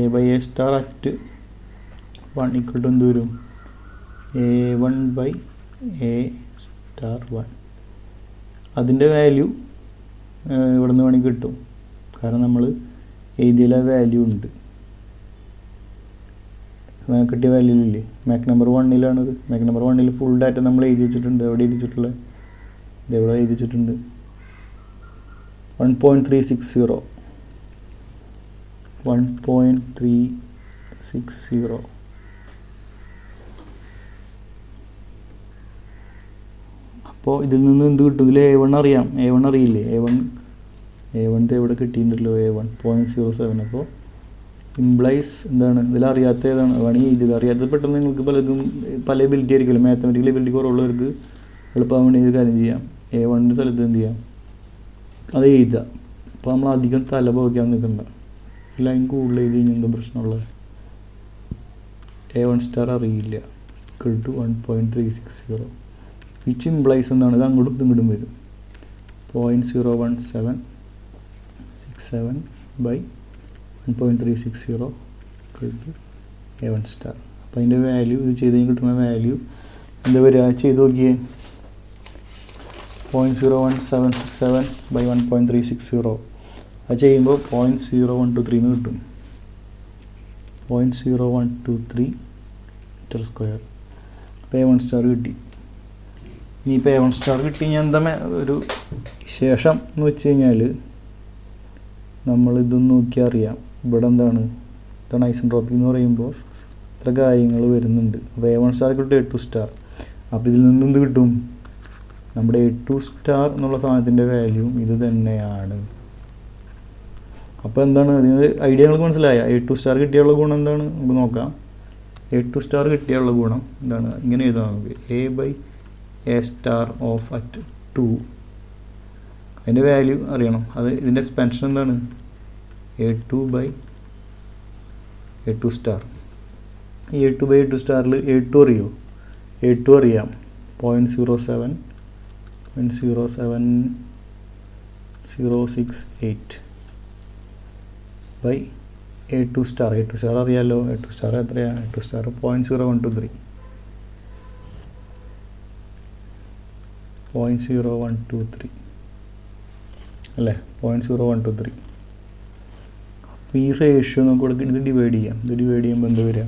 A/A സ്റ്റാർ അറ്റ് 1 = എന്ത് വരും? A1/A star 1. അതിൻ്റെ വാല്യൂ ഇവിടെ നിന്ന് വേണമെങ്കിൽ കിട്ടും. കാരണം നമ്മൾ എഴുതിയ വാല്യൂ ഉണ്ട്. കിട്ടിയ വാല്യൂ ഇല്ലേ? മാക് നമ്പർ 1-ലാണിത്. മാക് നമ്പർ 1-ൽ ഫുൾ ഡാറ്റ നമ്മൾ എഴുതി വെച്ചിട്ടുണ്ട്. എവിടെ എഴുതി വെച്ചിട്ടുള്ളത്? ഇതെവിടെ എഴുതി വെച്ചിട്ടുണ്ട്? 1.360 1.360. അപ്പോൾ ഇതിൽ നിന്ന് എന്ത് കിട്ടും? ഇതിൽ A1 അറിയാം. A1 അറിയില്ലേ? A1 എവിടെ കിട്ടിയിട്ടുണ്ടല്ലോ? A1 0.07. അപ്പോൾ ഇംപ്ലൈസ് എന്താണ്? ഇതിലറിയാത്ത ഏതാണ്? വേണമെങ്കിൽ ഇത് അറിയാത്തത് പെട്ടെന്ന് നിങ്ങൾക്ക് പലർക്കും പല എബിലിറ്റി ആയിരിക്കുമല്ലോ. മാത്തമെറ്റിക്കൽ എബിലിറ്റി കുറവുള്ളവർക്ക് എളുപ്പം വേണ്ടി ഒരു കാര്യം ചെയ്യാം. A1 സ്ഥലത്ത് എന്ത് ചെയ്യാം? അത് എഴുതുക. അപ്പോൾ നമ്മൾ അധികം തല പോകാൻ നിൽക്കണ്ട. ലൈൻ കൂടുതൽ എഴുതി കഴിഞ്ഞാൽ എന്താ പ്രശ്നമുള്ളത്? A1 സ്റ്റാർ അറിയില്ല. = 1.360 വിച്ച് ഇംപ്ലൈസ് എന്താണ്? ഇത് അങ്ങോട്ടും ഇങ്ങോട്ടും വരും. 0.01767 ബൈ 1.360 A1 സ്റ്റാർ. അപ്പോൾ അതിൻ്റെ വാല്യൂ ഇത് ചെയ്ത് കഴിഞ്ഞ് കിട്ടുന്ന വാല്യൂ എന്താ വരിക? ചെയ്ത് നോക്കിയേ. 0.01767 ബൈ 1.360. അത് ചെയ്യുമ്പോൾ 0.0123 എന്ന് കിട്ടും. 0.0123 മീറ്റർ സ്ക്വയർ. അപ്പോൾ A1 സ്റ്റാർ കിട്ടി. ഇനിയിപ്പോൾ A1 സ്റ്റാർ കിട്ടി കഴിഞ്ഞാൽ എന്താ ഒരു ശേഷം എന്ന് വെച്ച് കഴിഞ്ഞാൽ നമ്മളിതൊന്ന് നോക്കിയാൽ അറിയാം. ഇവിടെ എന്താണ്? ഇതാണ് ഐസെൻട്രോപ്പി എന്ന് പറയുമ്പോൾ ഇത്ര കാര്യങ്ങൾ വരുന്നുണ്ട്. അപ്പോൾ A1 സ്റ്റാർ കിട്ടും A2 സ്റ്റാർ. അപ്പോൾ ഇതിൽ നിന്ന് എന്ത് കിട്ടും? നമ്മുടെ A2 സ്റ്റാർ എന്നുള്ള സാധനത്തിൻ്റെ വാല്യൂ ഇത് തന്നെയാണ്. അപ്പോൾ എന്താണ് അതിന് ഐഡിയ നിങ്ങൾക്ക് മനസ്സിലായ? A2 സ്റ്റാർ കിട്ടിയുള്ള ഗുണം എന്താണ് നമുക്ക് നോക്കാം. A2 സ്റ്റാർ കിട്ടിയുള്ള ഗുണം എന്താണ്? ഇങ്ങനെ എഴുതാം നമുക്ക്. A/A star of at 2. അതിൻ്റെ വാല്യൂ അറിയണം. അത് ഇതിൻ്റെ എക്സ്പാൻഷൻ എന്താണ്? A2/A2 star. ഈ A2/A2 സ്റ്റാറിൽ A2 അറിയോ? A2 അറിയാം. 0.07068 by A2 star. A2 star അറിയാമല്ലോ. A2 സ്റ്റാർ എത്രയാണ്? A2 സ്റ്റാർ 0.0123 0.0123 അല്ലേ? 0.0123. അപ്പോൾ ഈ റേഷ്യോ നമുക്ക് കൊടുക്കുക. ഇത് ഡിവൈഡ് ചെയ്യാം. ഇത് ഡിവൈഡ് ചെയ്യുമ്പോൾ എന്താ വരിക?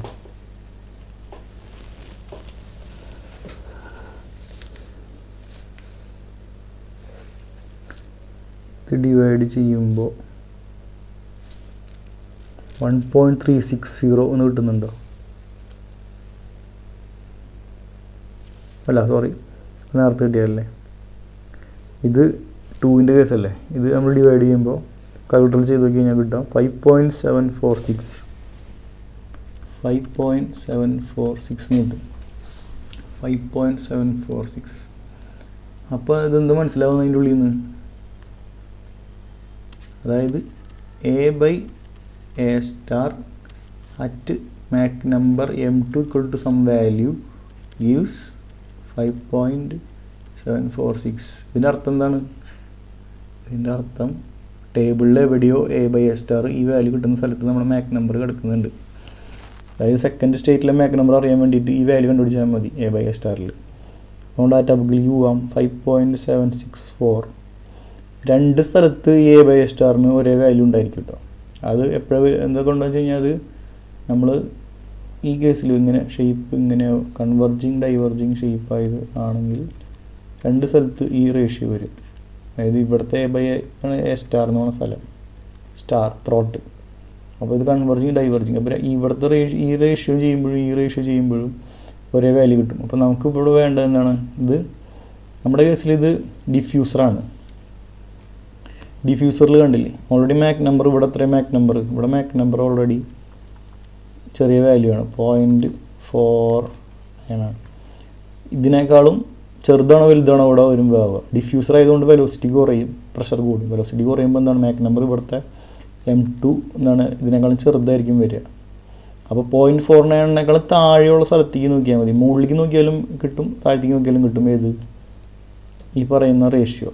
ഇത് ഡിവൈഡ് ചെയ്യുമ്പോൾ 1.360 എന്ന് കിട്ടുന്നുണ്ടോ? അല്ല സോറി, നേരത്തെ കിട്ടിയതല്ലേ. ഇത് 2ൻ്റെ കേസല്ലേ. ഇത് നമ്മൾ ഡിവൈഡ് ചെയ്യുമ്പോൾ കാൽക്കുലേറ്റർ ചെയ്ത് നോക്കി കഴിഞ്ഞാൽ കിട്ടാം 5.746 കിട്ടും. 5.746. അപ്പോൾ ഇതെന്ത് മനസ്സിലാവുന്ന അതിൻ്റെ ഉള്ളിൽ നിന്ന്? അതായത് A/A* at Mach number M2 equal to some value gives 5.746. ഇതിൻ്റെ അർത്ഥം എന്താണ്? ഇതിൻ്റെ അർത്ഥം ടേബിളിൽ എവിടെയോ A/A* ഈ വാല്യൂ കിട്ടുന്ന സ്ഥലത്ത് നമ്മുടെ മാക് നമ്പർ കിടക്കുന്നുണ്ട്. അതായത് സെക്കൻഡ് സ്റ്റേറ്റിലെ മാക് നമ്പർ അറിയാൻ വേണ്ടിയിട്ട് ഈ വാല്യൂ കണ്ടുപിടിച്ചാൽ മതി A/A*. അതുകൊണ്ട് ആ ടബിളിലേക്ക് പോവാം. 5.764. രണ്ട് സ്ഥലത്ത് A/A* ഒരേ വാല്യൂ ഉണ്ടായിരിക്കും കേട്ടോ. അത് എപ്പോഴും എന്തൊക്കെയുണ്ടെന്ന് വെച്ച് കഴിഞ്ഞാൽ അത് നമ്മൾ ഈ കേസിൽ ഇങ്ങനെ ഷേപ്പ് ഇങ്ങനെ കൺവെർജിങ് ഡൈവർജിങ് ഷേപ്പായത് ആണെങ്കിൽ രണ്ട് സ്ഥലത്ത് ഈ റേഷ്യോ വരും. അതായത് ഇവിടുത്തെ A/A* എന്ന് പറഞ്ഞ സ്ഥലം ത്രോട്ട്. അപ്പോൾ ഇത് കൺവെർജിങ് ഡൈവർജിങ്. അപ്പോൾ ഇവിടുത്തെ ഈ റേഷ്യോ ചെയ്യുമ്പോഴും ഒരേ വാല്യൂ കിട്ടും. അപ്പോൾ നമുക്ക് ഇവിടെ വേണ്ടത് എന്താണ്? ഇത് നമ്മുടെ കേസിൽ ഇത് ഡിഫ്യൂസറാണ്. ഡിഫ്യൂസറിൽ കണ്ടില്ലേ ഓൾറെഡി മാക് നമ്പർ ഇവിടെ എത്രയും ഇവിടെ മാക് നമ്പർ ഓൾറെഡി ചെറിയ വാല്യൂ ആണ്, 0.4 ആണ്. ഇതിനേക്കാളും ചെറുതാണോ വലുതാണോ ഇവിടെ വരുമ്പോൾ ആവുക. ഡിഫ്യൂസർ ആയതുകൊണ്ട് വെലോസിറ്റി കുറയും, പ്രഷർ കൂടും. വെലോസിറ്റി കുറയുമ്പോൾ എന്താണ് മാക് നമ്പർ ഇവിടുത്തെ M2 എന്താണ് ഇതിനേക്കാളും ചെറുതായിരിക്കും വരിക. അപ്പോൾ 0.49 താഴെയുള്ള സ്ഥലത്തേക്ക് നോക്കിയാൽ മതി. മുകളിലേക്ക് നോക്കിയാലും കിട്ടും, താഴത്തേക്ക് നോക്കിയാലും കിട്ടും. ഏത് ഈ പറയുന്ന റേഷ്യോ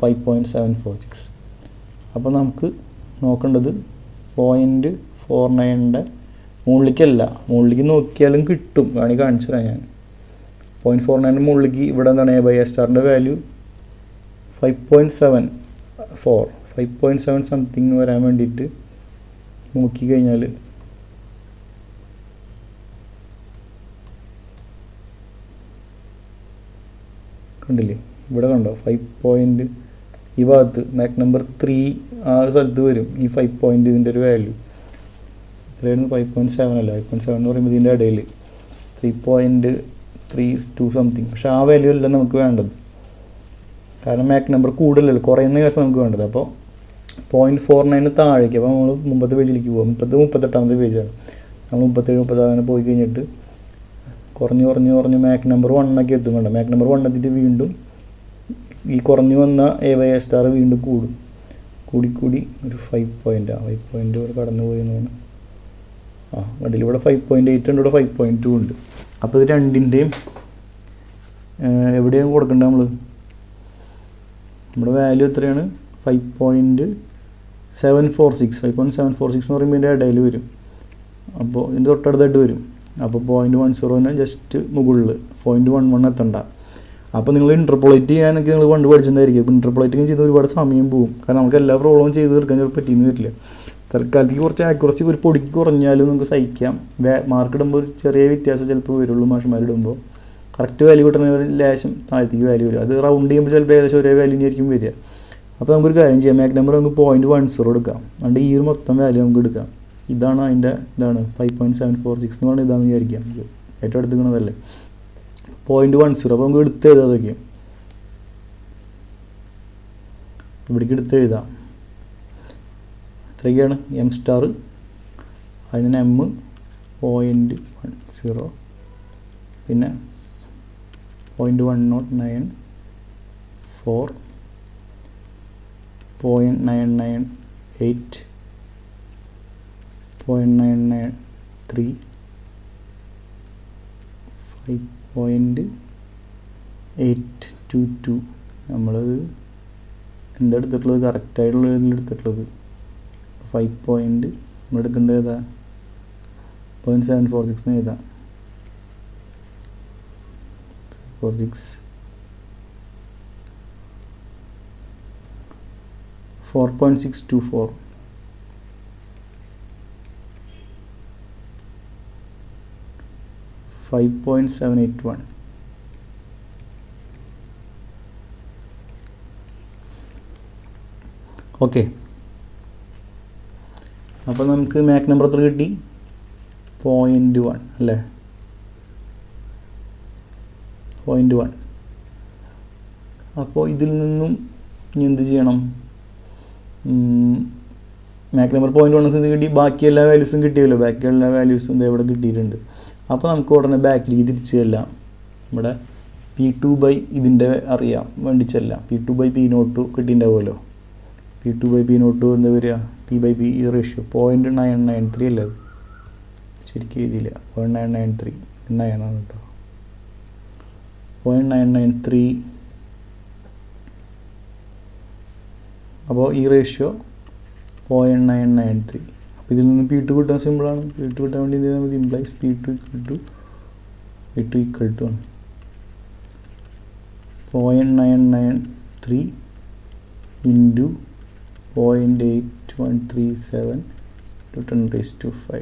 5.746. അപ്പോൾ നമുക്ക് നോക്കേണ്ടത് 0.49 മുകളിലേക്കല്ല, മുകളിലേക്ക് നോക്കിയാലും കിട്ടും. കാണിച്ചു തരാം ഞാൻ. 0.49 മുകളിലേക്ക് ഇവിടെ എന്താണ് A/A* വാല്യൂ 5.74 5.7 സംതിങ് വരാൻ വേണ്ടിയിട്ട് നോക്കിക്കഴിഞ്ഞാൽ കണ്ടില്ലേ ഇവിടെ കണ്ടോ 5. ഈ ഭാഗത്ത് മാക് നമ്പർ 3 ആ ഒരു സ്ഥലത്ത് വരും ഈ 5. ഇതിൻ്റെ ഒരു വാല്യൂ എത്രയായിരുന്നു? 5.7 അല്ല, 5.7 എന്ന് പറയുമ്പോൾ ഇതിൻ്റെ ഇടയിൽ 3.32 സംതിങ്. പക്ഷേ ആ വാല്യൂ അല്ല നമുക്ക് വേണ്ടത്, കാരണം മാക് നമ്പർ കൂടുതലല്ലോ, കുറയുന്ന കേസ് നമുക്ക് വേണ്ടത്. അപ്പോൾ 0.49 താഴേക്ക്. അപ്പോൾ നമ്മൾ മുമ്പത്തെ പേജിലേക്ക് പോകും. 38ാമത്തെ പേജാണ്. നമ്മൾ 37 അങ്ങനെ പോയി കഴിഞ്ഞിട്ട് കുറഞ്ഞ് മാക് നമ്പർ 1 എത്തും. കണ്ട മാക് നമ്പർ 1 എത്തിയിട്ട് വീണ്ടും ഈ കുറഞ്ഞു വന്ന A/A* വീണ്ടും കൂടി ഒരു 5 ഇവിടെ കടന്നു പോയി എന്നാണ്. വണ്ടിയിൽ ഇവിടെ 5.8 ഉണ്ട്, ഇവിടെ 5.2 ഉണ്ട്. അപ്പോൾ ഇത് രണ്ടിൻ്റെയും എവിടെയാണ് കൊടുക്കേണ്ടത്? നമ്മുടെ വാല്യൂ എത്രയാണ്? 5.746 എന്ന് പറയുമ്പോൾ ഇതിൻ്റെ ഇടയിൽ വരും. അപ്പോൾ ഇതിൻ്റെ തൊട്ടടുത്തായിട്ട് വരും. അപ്പോൾ 0.10 ജസ്റ്റ് മുകളിൽ 0.11 എത്തണ്ട. അപ്പോൾ നിങ്ങൾ ഇൻ്റർപോളേറ്റ് ചെയ്യാനൊക്കെ നിങ്ങൾ പണ്ട് പഠിച്ചിട്ടുണ്ടായിരിക്കും. അപ്പോൾ ഇൻ്റർപോളേറ്റിംഗ് ചെയ്ത് ഒരുപാട് സമയം പോകും, കാരണം നമുക്ക് എല്ലാ പ്രോബ്ലവും ചെയ്ത് തീർക്കാൻ ചിലപ്പോൾ പറ്റിയെന്ന് വരില്ല. തൽക്കാലത്തേക്ക് കുറച്ച് ആക്യുറസി ഒരു പൊടിക്ക് കുറഞ്ഞാലും നമുക്ക് സഹിക്കാം. മാർക്ക് ഇടുമ്പോൾ ഒരു ചെറിയ വ്യത്യാസം ചിലപ്പോൾ വരുള്ളൂ. മാഷന്മാരിടുമ്പോൾ കറക്റ്റ് വാല്യൂ കിട്ടണമെങ്കിൽ ലേശം താഴത്തേക്ക് വാല്യൂ വരും. അത് റൗണ്ട് ചെയ്യുമ്പോൾ ചിലപ്പോൾ ഏകദേശം ഒരേ വാല്യൂ ആയിരിക്കും വരിക. അപ്പോൾ നമുക്കൊരു കാര്യം ചെയ്യാം, മാക് നമ്പർ നമുക്ക് 0.10 എടുക്കാം. അതുകൊണ്ട് ഈ ഒരു മൊത്തം വാല്യൂ നമുക്ക് എടുക്കാം. ഇതാണ് അതിൻ്റെ 5.746 എന്ന് പറഞ്ഞാൽ ഇതാണെന്ന് വിചാരിക്കാം. ഏറ്റവും എടുത്തുക്കണതല്ലേ 0.10. അപ്പോൾ നമുക്ക് എടുത്ത് എഴുതാം. അതൊക്കെ ഇവിടേക്ക് എടുത്ത് എഴുതാം. എത്രയൊക്കെയാണ്? M*, അതിന് M 0.10, പിന്നെ 0.109 4 0.998 0.993 5.822. നമ്മളത് എന്തെടുത്തിട്ടുള്ളത്? കറക്റ്റായിട്ടുള്ള ഇതിലെടുത്തിട്ടുള്ളത് 5. നമ്മൾ എടുക്കേണ്ടത് ഏതാ? 0.746 ഏതാ? 46 4.624 5.781. ഓക്കെ, അപ്പോൾ നമുക്ക് മാക് നമ്പർ എത്ര കിട്ടി? 0.1 അല്ലേ? 0.1. അപ്പോൾ ഇതിൽ നിന്നും ഇനി എന്ത് ചെയ്യണം? മാക് നമ്പർ 0.1 കിട്ടി, ബാക്കി എല്ലാ വാല്യൂസും കിട്ടിയല്ലോ. ബാക്കി എല്ലാ വാല്യൂസും ഇവിടെ കിട്ടിയിട്ടുണ്ട്. അപ്പോൾ നമുക്ക് ഉടനെ ബാക്കിലേക്ക് തിരിച്ച് ചെല്ലാം. നമ്മുടെ P2 ഇതിൻ്റെ അറിയാൻ വേണ്ടി ചെല്ലാം. P2/P0 കിട്ടിയിട്ടുണ്ടാവുമല്ലോ. P2/P0 എന്താ വരിക? P/P ഈ റേഷ്യോ 0.993 അല്ലേ? അത് ശരിക്കും എഴുതിയില്ല. 0.993 9 ആണ് കേട്ടോ. 0.993. അപ്പോൾ ഈ റേഷ്യോ 0.993. അപ്പോൾ ഇതിൽ നിന്ന് P2 കിട്ടാൻ സിമ്പിളാണ്. P2 കിട്ടാൻ വേണ്ടി എന്ത് ചെയ്താൽ മതി? Implies P2 equal to 0.993 into 0.8137 to 10⁵.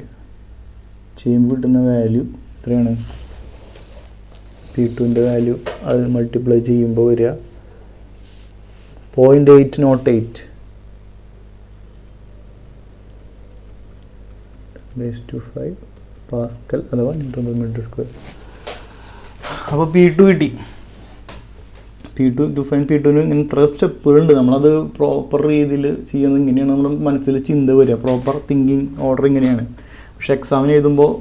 ചെയ്യുമ്പോൾ കിട്ടുന്ന വാല്യൂ എത്രയാണ്? P2ൻ്റെ വാല്യൂ അത് മൾട്ടിപ്ലൈ ചെയ്യുമ്പോൾ വരിക 0.808 10⁵ പാസ്കൽ അഥവാ Nm². അപ്പോൾ P2 കിട്ടി. ടു ഫൈൻഡ് P2ന് ഇങ്ങനെ ഇത്ര സ്റ്റെപ്പുകളുണ്ട്. നമ്മളത് പ്രോപ്പർ രീതിയിൽ ചെയ്യുന്നത് ഇങ്ങനെയാണ് നമ്മുടെ മനസ്സിൽ ചിന്ത വരിക. പ്രോപ്പർ തിങ്കിങ് ഓർഡർ ഇങ്ങനെയാണ്. പക്ഷെ എക്സാമിന് എഴുതുമ്പോൾ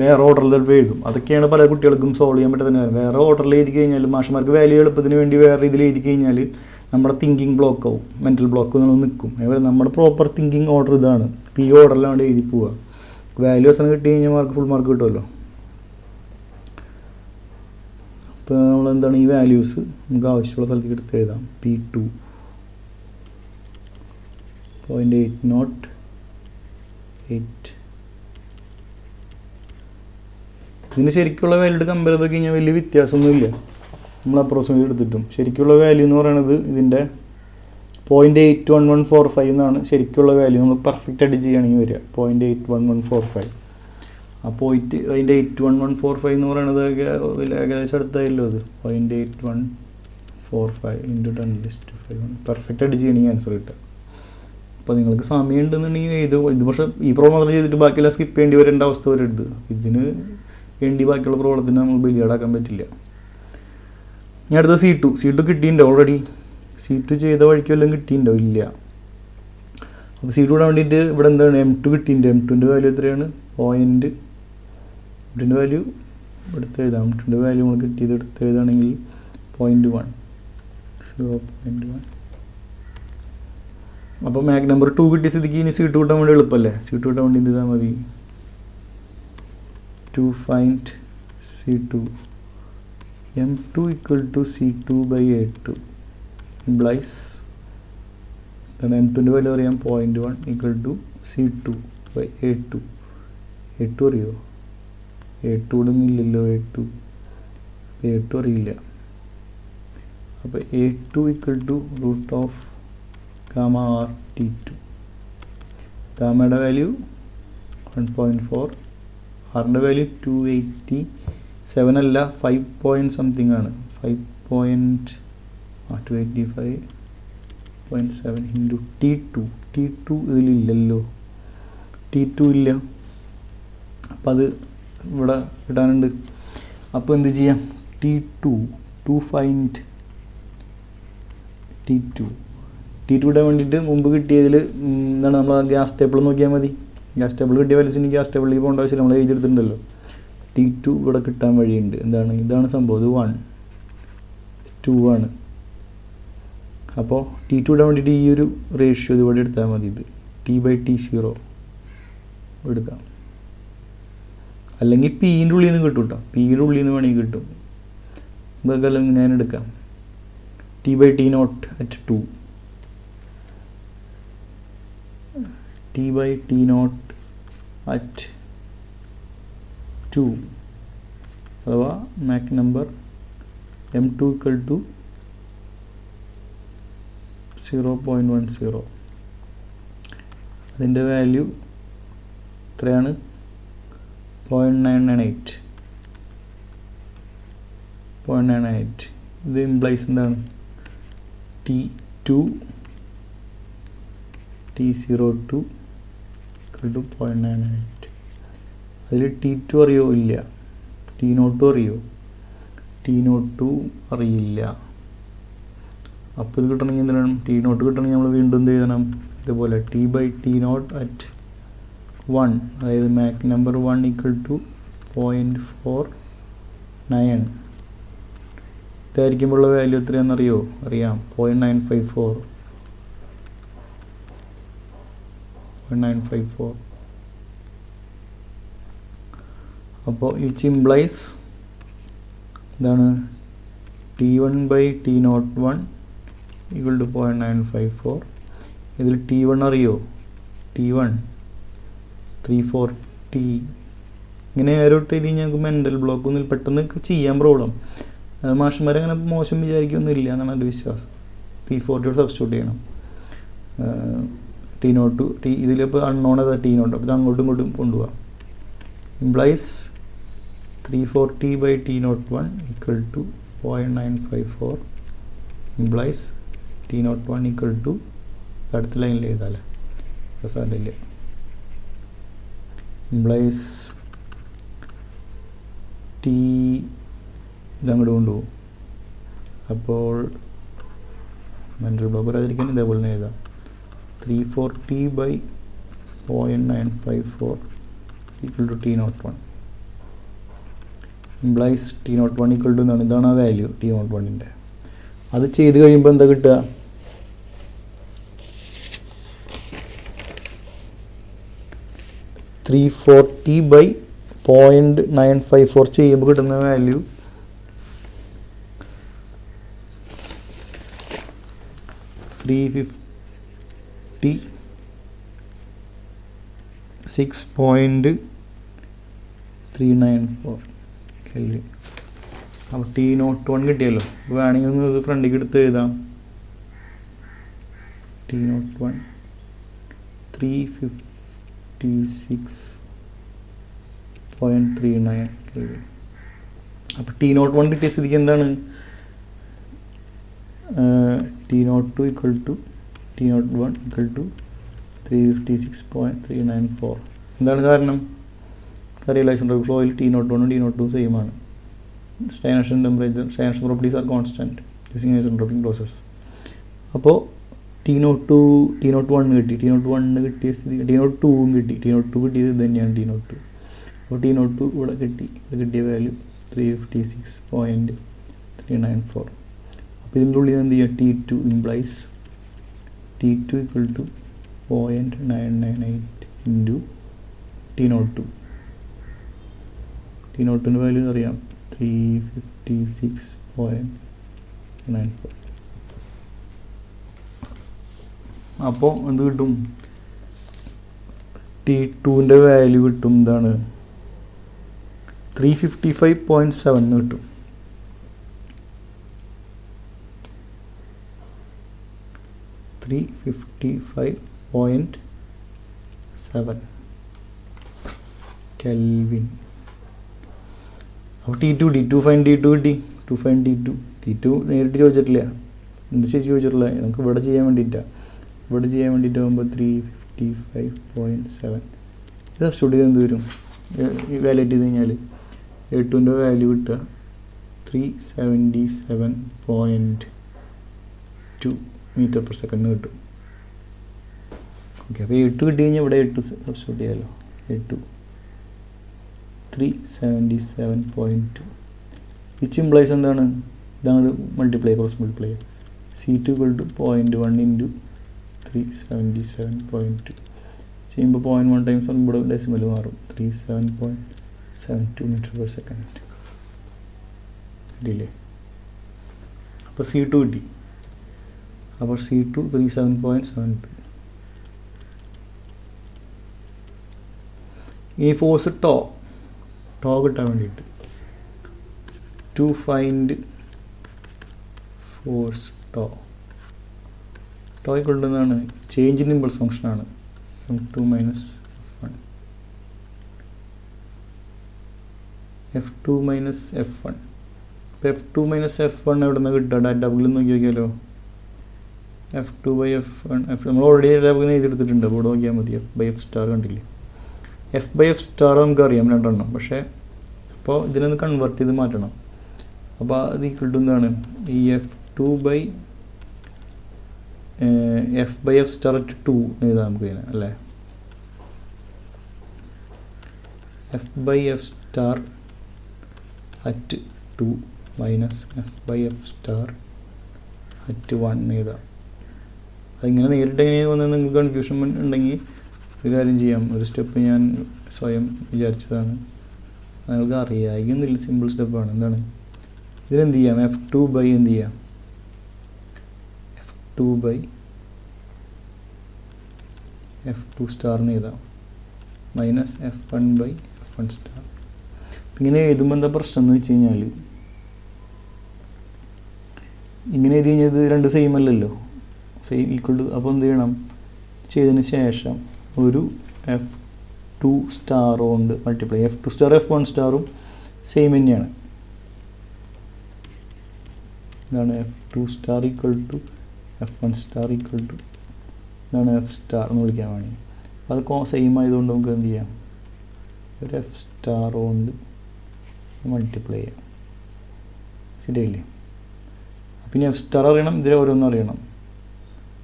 വേറെ ഓർഡറിൽ എഴുതും. അതൊക്കെയാണ് പല കുട്ടികൾക്കും സോൾവ് ചെയ്യാൻ പറ്റുന്ന കാര്യം. വേറെ ഓർഡറിൽ എഴുതി കഴിഞ്ഞാൽ മാഷന്മാർക്ക് വാല്യൂ എളുപ്പത്തിന് വേണ്ടി വേറെ രീതിയിൽ എഴുതി കഴിഞ്ഞാൽ നമ്മുടെ തിങ്കിങ് ബ്ലോക്ക് ആവും, മെൻറ്റൽ ബ്ലോക്ക് നിൽക്കും. നമ്മുടെ പ്രോപ്പർ തിങ്കിങ് ഓർഡർ ഇതാണ്. ഈ ഓർഡറിലാണ് എഴുതി പോവുക. വാല്യൂ അവസാനം കിട്ടി കഴിഞ്ഞാൽ മാർക്ക് ഫുൾ മാർക്ക് കിട്ടുമല്ലോ. ഇപ്പോൾ നമ്മളെന്താണ് ഈ വാല്യൂസ് നമുക്ക് ആവശ്യമുള്ള സ്ഥലത്തേക്ക് എടുത്ത് എഴുതാം. P2 0.808. ഇതിന് ശരിക്കുള്ള വാല്യൂ കമ്പയർ ചെയ്ത് കഴിഞ്ഞാൽ വലിയ വ്യത്യാസമൊന്നുമില്ല. നമ്മൾ അപ്രോക്സിമേറ്റ് എടുത്തിട്ടും ശരിക്കുള്ള വാല്യൂ എന്ന് പറയുന്നത് ഇതിൻ്റെ 0.81145 എന്നാണ് ശരിക്കുള്ള വാല്യൂ. നമ്മൾ പെർഫെക്റ്റ് ആയിട്ട് ചെയ്യുകയാണെങ്കിൽ വരിക 0.81145. ആ പോയിട്ട് അതിൻ്റെ 81145 എന്ന് പറയുന്നത് ഏകദേശം അടുത്തായല്ലോ. അത് 0.8145 × 10⁵. പെർഫെക്റ്റ് ആയിട്ട് ചെയ്യണമെങ്കിൽ ആൻസർ കിട്ടുക. അപ്പോൾ നിങ്ങൾക്ക് സമയം ഉണ്ടെന്നുണ്ടെങ്കിൽ ഇത് പക്ഷേ ഈ പ്രോബ്ലം മാത്രം ചെയ്തിട്ട് ബാക്കിയെല്ലാം സ്കിപ്പ് ചെയ്യേണ്ടി വരേണ്ട അവസ്ഥ വരരുത്. ഇതിന് വേണ്ടി ബാക്കിയുള്ള പ്രോബ്ലത്തിന് നമ്മൾ ബലിയാടാക്കാൻ പറ്റില്ല. ഇനി അടുത്ത C2 കിട്ടിയിട്ടുണ്ടോ ഓൾറെഡി? C2 ചെയ്ത വഴിക്കും എല്ലാം കിട്ടിയിട്ടുണ്ടോ? ഇല്ല. അപ്പോൾ C2 ഇടാൻ വേണ്ടിയിട്ട് ഇവിടെ എന്താണ് M2 കിട്ടിയിട്ടുണ്ട്. M2ൻ്റെ വാല്യൂ എത്രയാണ്? M2ൻ്റെ വാല്യൂ എടുത്ത് എഴുതാം. M2ൻ്റെ വാല്യൂ നമ്മൾ കിട്ടിയത് എടുത്ത് എഴുതുകയാണെങ്കിൽ 0.1. അപ്പോൾ മാക് നമ്പർ 2 കിട്ടിയ സ്ഥിതിക്ക് ഇനി C2 കിട്ടാൻ വേണ്ടി എളുപ്പമല്ലേ? C2 കിട്ടാൻ വേണ്ടി എന്ത് ചെയ്താൽ മതി? To find C2, M2 equal to C2/A2 implies then M2ൻ്റെ വാല്യൂ അറിയാം 0.1 equal to C2/A2. A2 അറിയോ? A2 ഇടുന്നില്ലല്ലോ. A2 അറിയില്ല. അപ്പോൾ A2 equal to √Γ(R)T2. ഗാമയുടെ value 1.4. ആറിൻ്റെ വാല്യൂ 287 അല്ല 5 പോയിൻറ്റ് സംതിങ് ആണ്. 285.7 ഇൻറ്റു T2 ഇതിലില്ലല്ലോ. T2 ഇല്ല. അപ്പം അത് ഇവിടെ ഇടാനുണ്ട്. അപ്പോൾ എന്ത് ചെയ്യാം? ടു ഫൈൻഡ് T2 ഇടാൻ വേണ്ടിയിട്ട് മുമ്പ് കിട്ടിയതിൽ എന്താണ് നമ്മൾ ഗ്യാസ് ടേബിൾ നോക്കിയാൽ മതി. ഗ്യാസ് ടേബിൾ കിട്ടിയ വാല്യൂസിന് ഗ്യാസ് ടേബിളിൽ പോകേണ്ട ആവശ്യമില്ല. നമ്മൾ എഴുതിയെടുത്തിട്ടുണ്ടല്ലോ. T2 ഇവിടെ കിട്ടാൻ വഴിയുണ്ട്. ഇതാണ് സംഭവം. ഇത് 1 2 ആണ്. അപ്പോൾ T2 ഇടാൻ വേണ്ടിയിട്ട് ഈ ഒരു റേഷ്യോ ഇതിവിടെ എടുത്താൽ മതി. ഇത് T/T0 എടുക്കാം. അല്ലെങ്കിൽ Pൻ്റെ ഉള്ളിൽ നിന്ന് കിട്ടും കേട്ടോ. Pയുടെ ഉള്ളിൽ നിന്ന് വേണമെങ്കിൽ കിട്ടും. ഇതൊക്കെ ഞാൻ എടുക്കാം. T/T0 at 2. T/T0 at 2 അഥവാ Mach number M2 equal to 0.10. അതിൻ്റെ വാല്യൂ എത്രയാണ്? 0.998. ഇത് ഇംപ്ലൈസ് എന്താണ്? T02 equal to 0.998. അതിൽ T2 അറിയോ? ഇല്ല. T0 അറിയോ? T0 അറിയില്ല. അപ്പോൾ ഇത് കിട്ടണമെങ്കിൽ എന്താണ്? T0 കിട്ടണമെങ്കിൽ നമ്മൾ വീണ്ടും എന്ത് ചെയ്യണം? ഇതുപോലെ T/T0 at 1, അതായത് മാക് നമ്പർ 1 ഈക്വൽ ടു 0.49. ഇതായിരിക്കുമ്പോഴുള്ള വാല്യൂ എത്രയാണെന്നറിയോ? അറിയാം, 0.954. അപ്പോൾ വിച്ച് ഇംപ്ലൈസ് എന്താണ്? T1/T01 equal to 0.954. ഇതിൽ T1 അറിയോ? T1 340. ഇങ്ങനെ ഏരോട്ട് ചെയ്ത് ഞങ്ങൾക്ക് മെൻ്റൽ ബ്ലോക്ക് ഒന്നും പെട്ടെന്ന് ചെയ്യാൻ പ്രോബ്ലം. മാഷന്മാരങ്ങനെ മോശം വിചാരിക്കൊന്നുമില്ല എന്നാണ് എൻ്റെ വിശ്വാസം. T40 സബ്സ്റ്റിറ്റ്യൂട്ട് ചെയ്യണം. T0 ഇതിലിപ്പോൾ അൺനോൺ അതാ T0, അപ്പോൾ ഇത് അങ്ങോട്ടും ഇങ്ങോട്ടും കൊണ്ടുപോകാം. Implies 340/T01 equal to 0.954. Implies T01 equal to അടുത്ത ലൈനിൽ എഴുതാല്ലേ, പ്രസാദില്ല. ഇംപ്ലൈസ് T ഇതങ്ങോട്ട് കൊണ്ടുപോകും. അപ്പോൾ മെൻ്റൽ ബ്ലോക്ക് വരാതിരിക്കാൻ ഇതേപോലെ തന്നെ എഴുതാം. 340/0.954 equal to T01. Implies T01 equal to എന്നാണ്, ഇതാണ് ആ വാല്യൂ T01ൻ്റെ. അത് ചെയ്ത് കഴിയുമ്പോൾ എന്താ കിട്ടുക? 340/0.954 ചെയ്യുമ്പോൾ കിട്ടുന്ന വാല്യൂ 356.394 കെൽവിൻ. അപ്പോൾ T01 കിട്ടിയല്ലോ. വേണമെങ്കിൽ ഒന്ന് ഇത് ഫ്രണ്ടിലേക്ക് എടുത്ത് എഴുതാം. T01 356.39 kelvin. അപ്പോൾ T01 കിട്ടിയ സ്ഥിതിക്ക് എന്താണ്? T02 equal to T01 equal to 356.394. എന്താണ് കാരണം? അറിയില്ല, ഐസെൻട്രോപിക് ഫ്ലോയിൽ T01 T02 സെയിം ആണ്. Stagnation temperature, stagnation properties are constant using isentropic process. അപ്പോൾ T01 കിട്ടി. T01 കിട്ടിയ സ്ഥിതി T02 കിട്ടി. T02 കിട്ടിയത് ഇത് തന്നെയാണ് T02. അപ്പോൾ T02 ഇവിടെ കിട്ടി. ഇത് കിട്ടിയ വാല്യൂ 356.394. അപ്പോൾ ഇതിൻ്റെ ഉള്ളിൽ എന്ത് ചെയ്യുക? T2 implies T2 equal to 0.998 into T02. T02ൻ്റെ വാല്യൂ അറിയാം, 356.94. അപ്പോൾ എന്ത് കിട്ടും? T2ൻ്റെ വാല്യൂ കിട്ടും, എന്താണ്? 355.7 കിട്ടും. 355.7 കെൽവിൻ. അപ്പോൾ T2 ഫൈൻ T2 കിട്ടി. T2 നേരിട്ട് ചോദിച്ചിട്ടില്ല, എന്ത് ശരിക്കും ചോദിച്ചിട്ടില്ല, നമുക്ക് ഇവിടെ ചെയ്യാൻ വേണ്ടിയിട്ടാണ്. ഇവിടെ ചെയ്യാൻ വേണ്ടിയിട്ട് ആകുമ്പോൾ 355.7 ഇത് സബ്സ്റ്റിറ്റ്യൂട്ട് ചെയ്ത് എന്ത് വരും? വാല്യൂറ്റ് ചെയ്ത് കഴിഞ്ഞാൽ A2ൻ്റെ വാല്യൂ കിട്ടുക 377.2 മീറ്റർ പെർ സെക്കൻഡ് കിട്ടും. ഓക്കെ, അപ്പോൾ A2 കിട്ടി കഴിഞ്ഞാൽ ഇവിടെ A2 സബ്സ്റ്റിറ്റ്യൂട്ട് ചെയ്യാമല്ലോ. A2 377.2 വിച്ച് ഇംപ്ലൈസ് എന്താണ്? ഇതാണ് multiply, cross multiply. C2 equal to 0.1 into 377.2 ചെയ്യുമ്പോൾ 0.1 ടൈംസ് ഇവിടെ ഡെസിമൽ മാറും. 37.72 മീറ്റർ പെർ സെക്കൻഡ് കിട്ടിയില്ലേ? അപ്പോൾ C2 കിട്ടി. അപ്പോൾ C2 37.72. ഈ ഫോഴ്സ് ടോ കിട്ടാൻ വേണ്ടിയിട്ട് ടു ഫൈൻഡ് ഫോഴ്സ് ടോ കൊണ്ടുവന്നാണ് ചേഞ്ച് ഇൻ ഇമ്പൾസ് ഫംഗ്ഷനാണ് F2 minus F1. F2 minus F1. അപ്പോൾ F2 മൈനസ് F1 എവിടെ നിന്ന് കിട്ടുക? ഡാറ്റ ബുക്കിൽ നോക്കി നോക്കിയാലോ. F2/F1 നമ്മൾ ഓൾറെഡി എല്ലാവർക്കും എഴുതിയെടുത്തിട്ടുണ്ട്. അപ്പോൾ ഇവിടെ നോക്കിയാൽ മതി. F/F* കണ്ടില്ലേ? F/F* നമുക്കറിയാം രണ്ടെണ്ണം. പക്ഷേ അപ്പോൾ ഇതിനൊന്ന് കൺവേർട്ട് ചെയ്ത് മാറ്റണം. അപ്പോൾ അത് ഈക്വൽ ടു എന്താണ്? ഈ F/F*(2) എഴുതാം നമുക്ക് ഇതിനെ അല്ലേ? F/F*(2) മൈനസ് F/F*(1) എഴുതാം. അതിങ്ങനെ നേരിട്ട് എങ്ങനെ വന്ന് നിങ്ങൾക്ക് കൺഫ്യൂഷൻ ഉണ്ടെങ്കിൽ ഒരു കാര്യം ചെയ്യാം. ഒരു സ്റ്റെപ്പ് ഞാൻ സ്വയം വിചാരിച്ചതാണ്, നിങ്ങൾക്ക് അറിയാമെന്നില്ല. സിമ്പിൾ സ്റ്റെപ്പാണ്. എന്താണ് ഇതിനെന്ത് ചെയ്യാം? F2 എന്ത് ചെയ്യാം? F2 എന്ന് എഴുതാം മൈനസ് F1/F1. ഇങ്ങനെ എഴുതുമ്പോൾ എന്താ പ്രശ്നം എന്ന് വെച്ച് കഴിഞ്ഞാൽ, ഇങ്ങനെ എഴുതി കഴിഞ്ഞാൽ ഇത് രണ്ട് സെയിം അല്ലല്ലോ, സെയിം ഈക്വൽ ടു. അപ്പോൾ എന്ത് ചെയ്യണം? ചെയ്തതിന് ശേഷം ഒരു F2* കൊണ്ട് മൾട്ടിപ്ലൈ. F2* F1* സെയിം തന്നെയാണ്. ഇതാണ് F2* equal to F1* equal to ഇതാണ് F* എന്ന് വിളിക്കാൻ വേണ്ടി. അത് സെയിം ആയതുകൊണ്ട് നമുക്ക് എന്ത് ചെയ്യാം? ഒരു F* കൊണ്ട് മൾട്ടിപ്ലൈ ചെയ്യാം. ശരിയല്ലേ? പിന്നെ F* അറിയണം, ഇതിൽ ഓരോന്നും അറിയണം.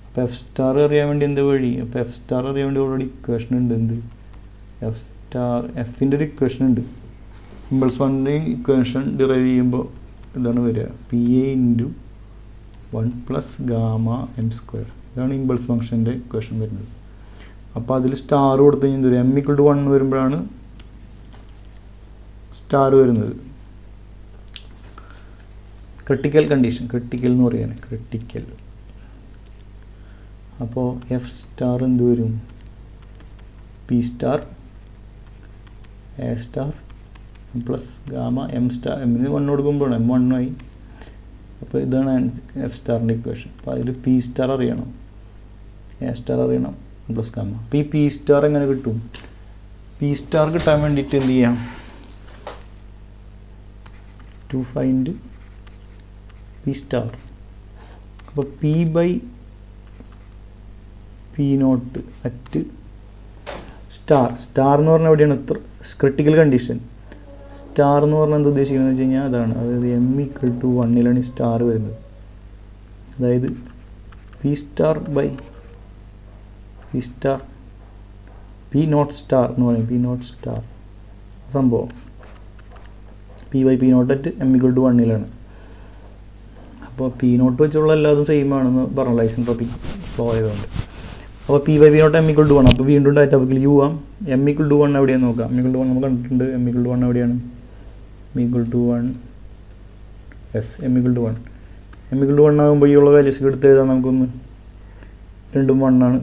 അപ്പോൾ F* അറിയാൻ വേണ്ടി എന്ത് വഴി? അപ്പോൾ F* അറിയാൻ വേണ്ടി ഓൾറെഡി ഇക്വേഷൻ ഉണ്ട്. എന്ത്? എഫിൻ്റെ ഒരു ഇക്വേഷൻ ഉണ്ട്. ഇമ്പൾസ് ഫംഗ്ഷൻ്റെ ഇക്വേഷൻ ഡിറൈവ് ചെയ്യുമ്പോൾ ഇതാണ് വരിക, PA × 1 + Γ(m²). ഇതാണ് ഇമ്പൾസ് ഫംഗ്ഷൻ്റെ ഇക്വേഷൻ വരുന്നത്. അപ്പോൾ അതിൽ സ്റ്റാർ കൊടുത്ത് കഴിഞ്ഞാൽ വരും, m=1 വരുമ്പോഴാണ് സ്റ്റാർ വരുന്നത്. ക്രിട്ടിക്കൽ കണ്ടീഷൻ, ക്രിട്ടിക്കൽ എന്ന് പറയുകയാണ്, ക്രിട്ടിക്കൽ. അപ്പോൾ F* എന്ത് വരും? P*, A* plus Γ(m²). എമ്മിന് 1 കൊടുക്കുമ്പോഴാണ് m1 ആയി. അപ്പോൾ ഇതാണ് F* ഇക്വേഷൻ. അപ്പോൾ അതിൽ P* അറിയണം, A* അറിയണം, പ്ലസ് Γ. അപ്പോൾ ഈ P* എങ്ങനെ കിട്ടും? P* കിട്ടാൻ വേണ്ടിയിട്ട് എന്ത് ചെയ്യാം? To find P*. അപ്പോൾ P/P0 അറ്റ് സ്റ്റാർ എന്ന് പറഞ്ഞാൽ എവിടെയാണ്? Critical condition. സ്റ്റാർ എന്ന് പറഞ്ഞാൽ എന്താ ഉദ്ദേശിക്കുന്നത് വെച്ച് കഴിഞ്ഞാൽ അതാണ്, അതായത് m=1 ഈ സ്റ്റാർ വരുന്നത്. അതായത് P*/P0* എന്ന് പറയും. P0* സംഭവം P/P0 അറ്റ് m=1. അപ്പോൾ P0 വെച്ചുള്ള എല്ലാതും സെയിം ആണെന്ന് പറഞ്ഞു, ഐസെൻട്രോപിക് ഫ്ലോ ആയതുകൊണ്ട്. അപ്പോൾ P/P0 m=1. അപ്പോൾ വീണ്ടും ഡാറ്റ ബുക്കിലേക്ക് പോവാം. m=1 എവിടെയാണെന്ന് നോക്കാം. m=1 നമ്മൾ കണ്ടിട്ടുണ്ട്. m=1 എവിടെയാണ്? m=1. Yes, m=1. m=1 ആകുമ്പോൾ ഈ ഉള്ള വാല്യൂസ് എടുത്ത് എഴുതാം നമുക്കൊന്ന്. രണ്ടും 1 ആണ്.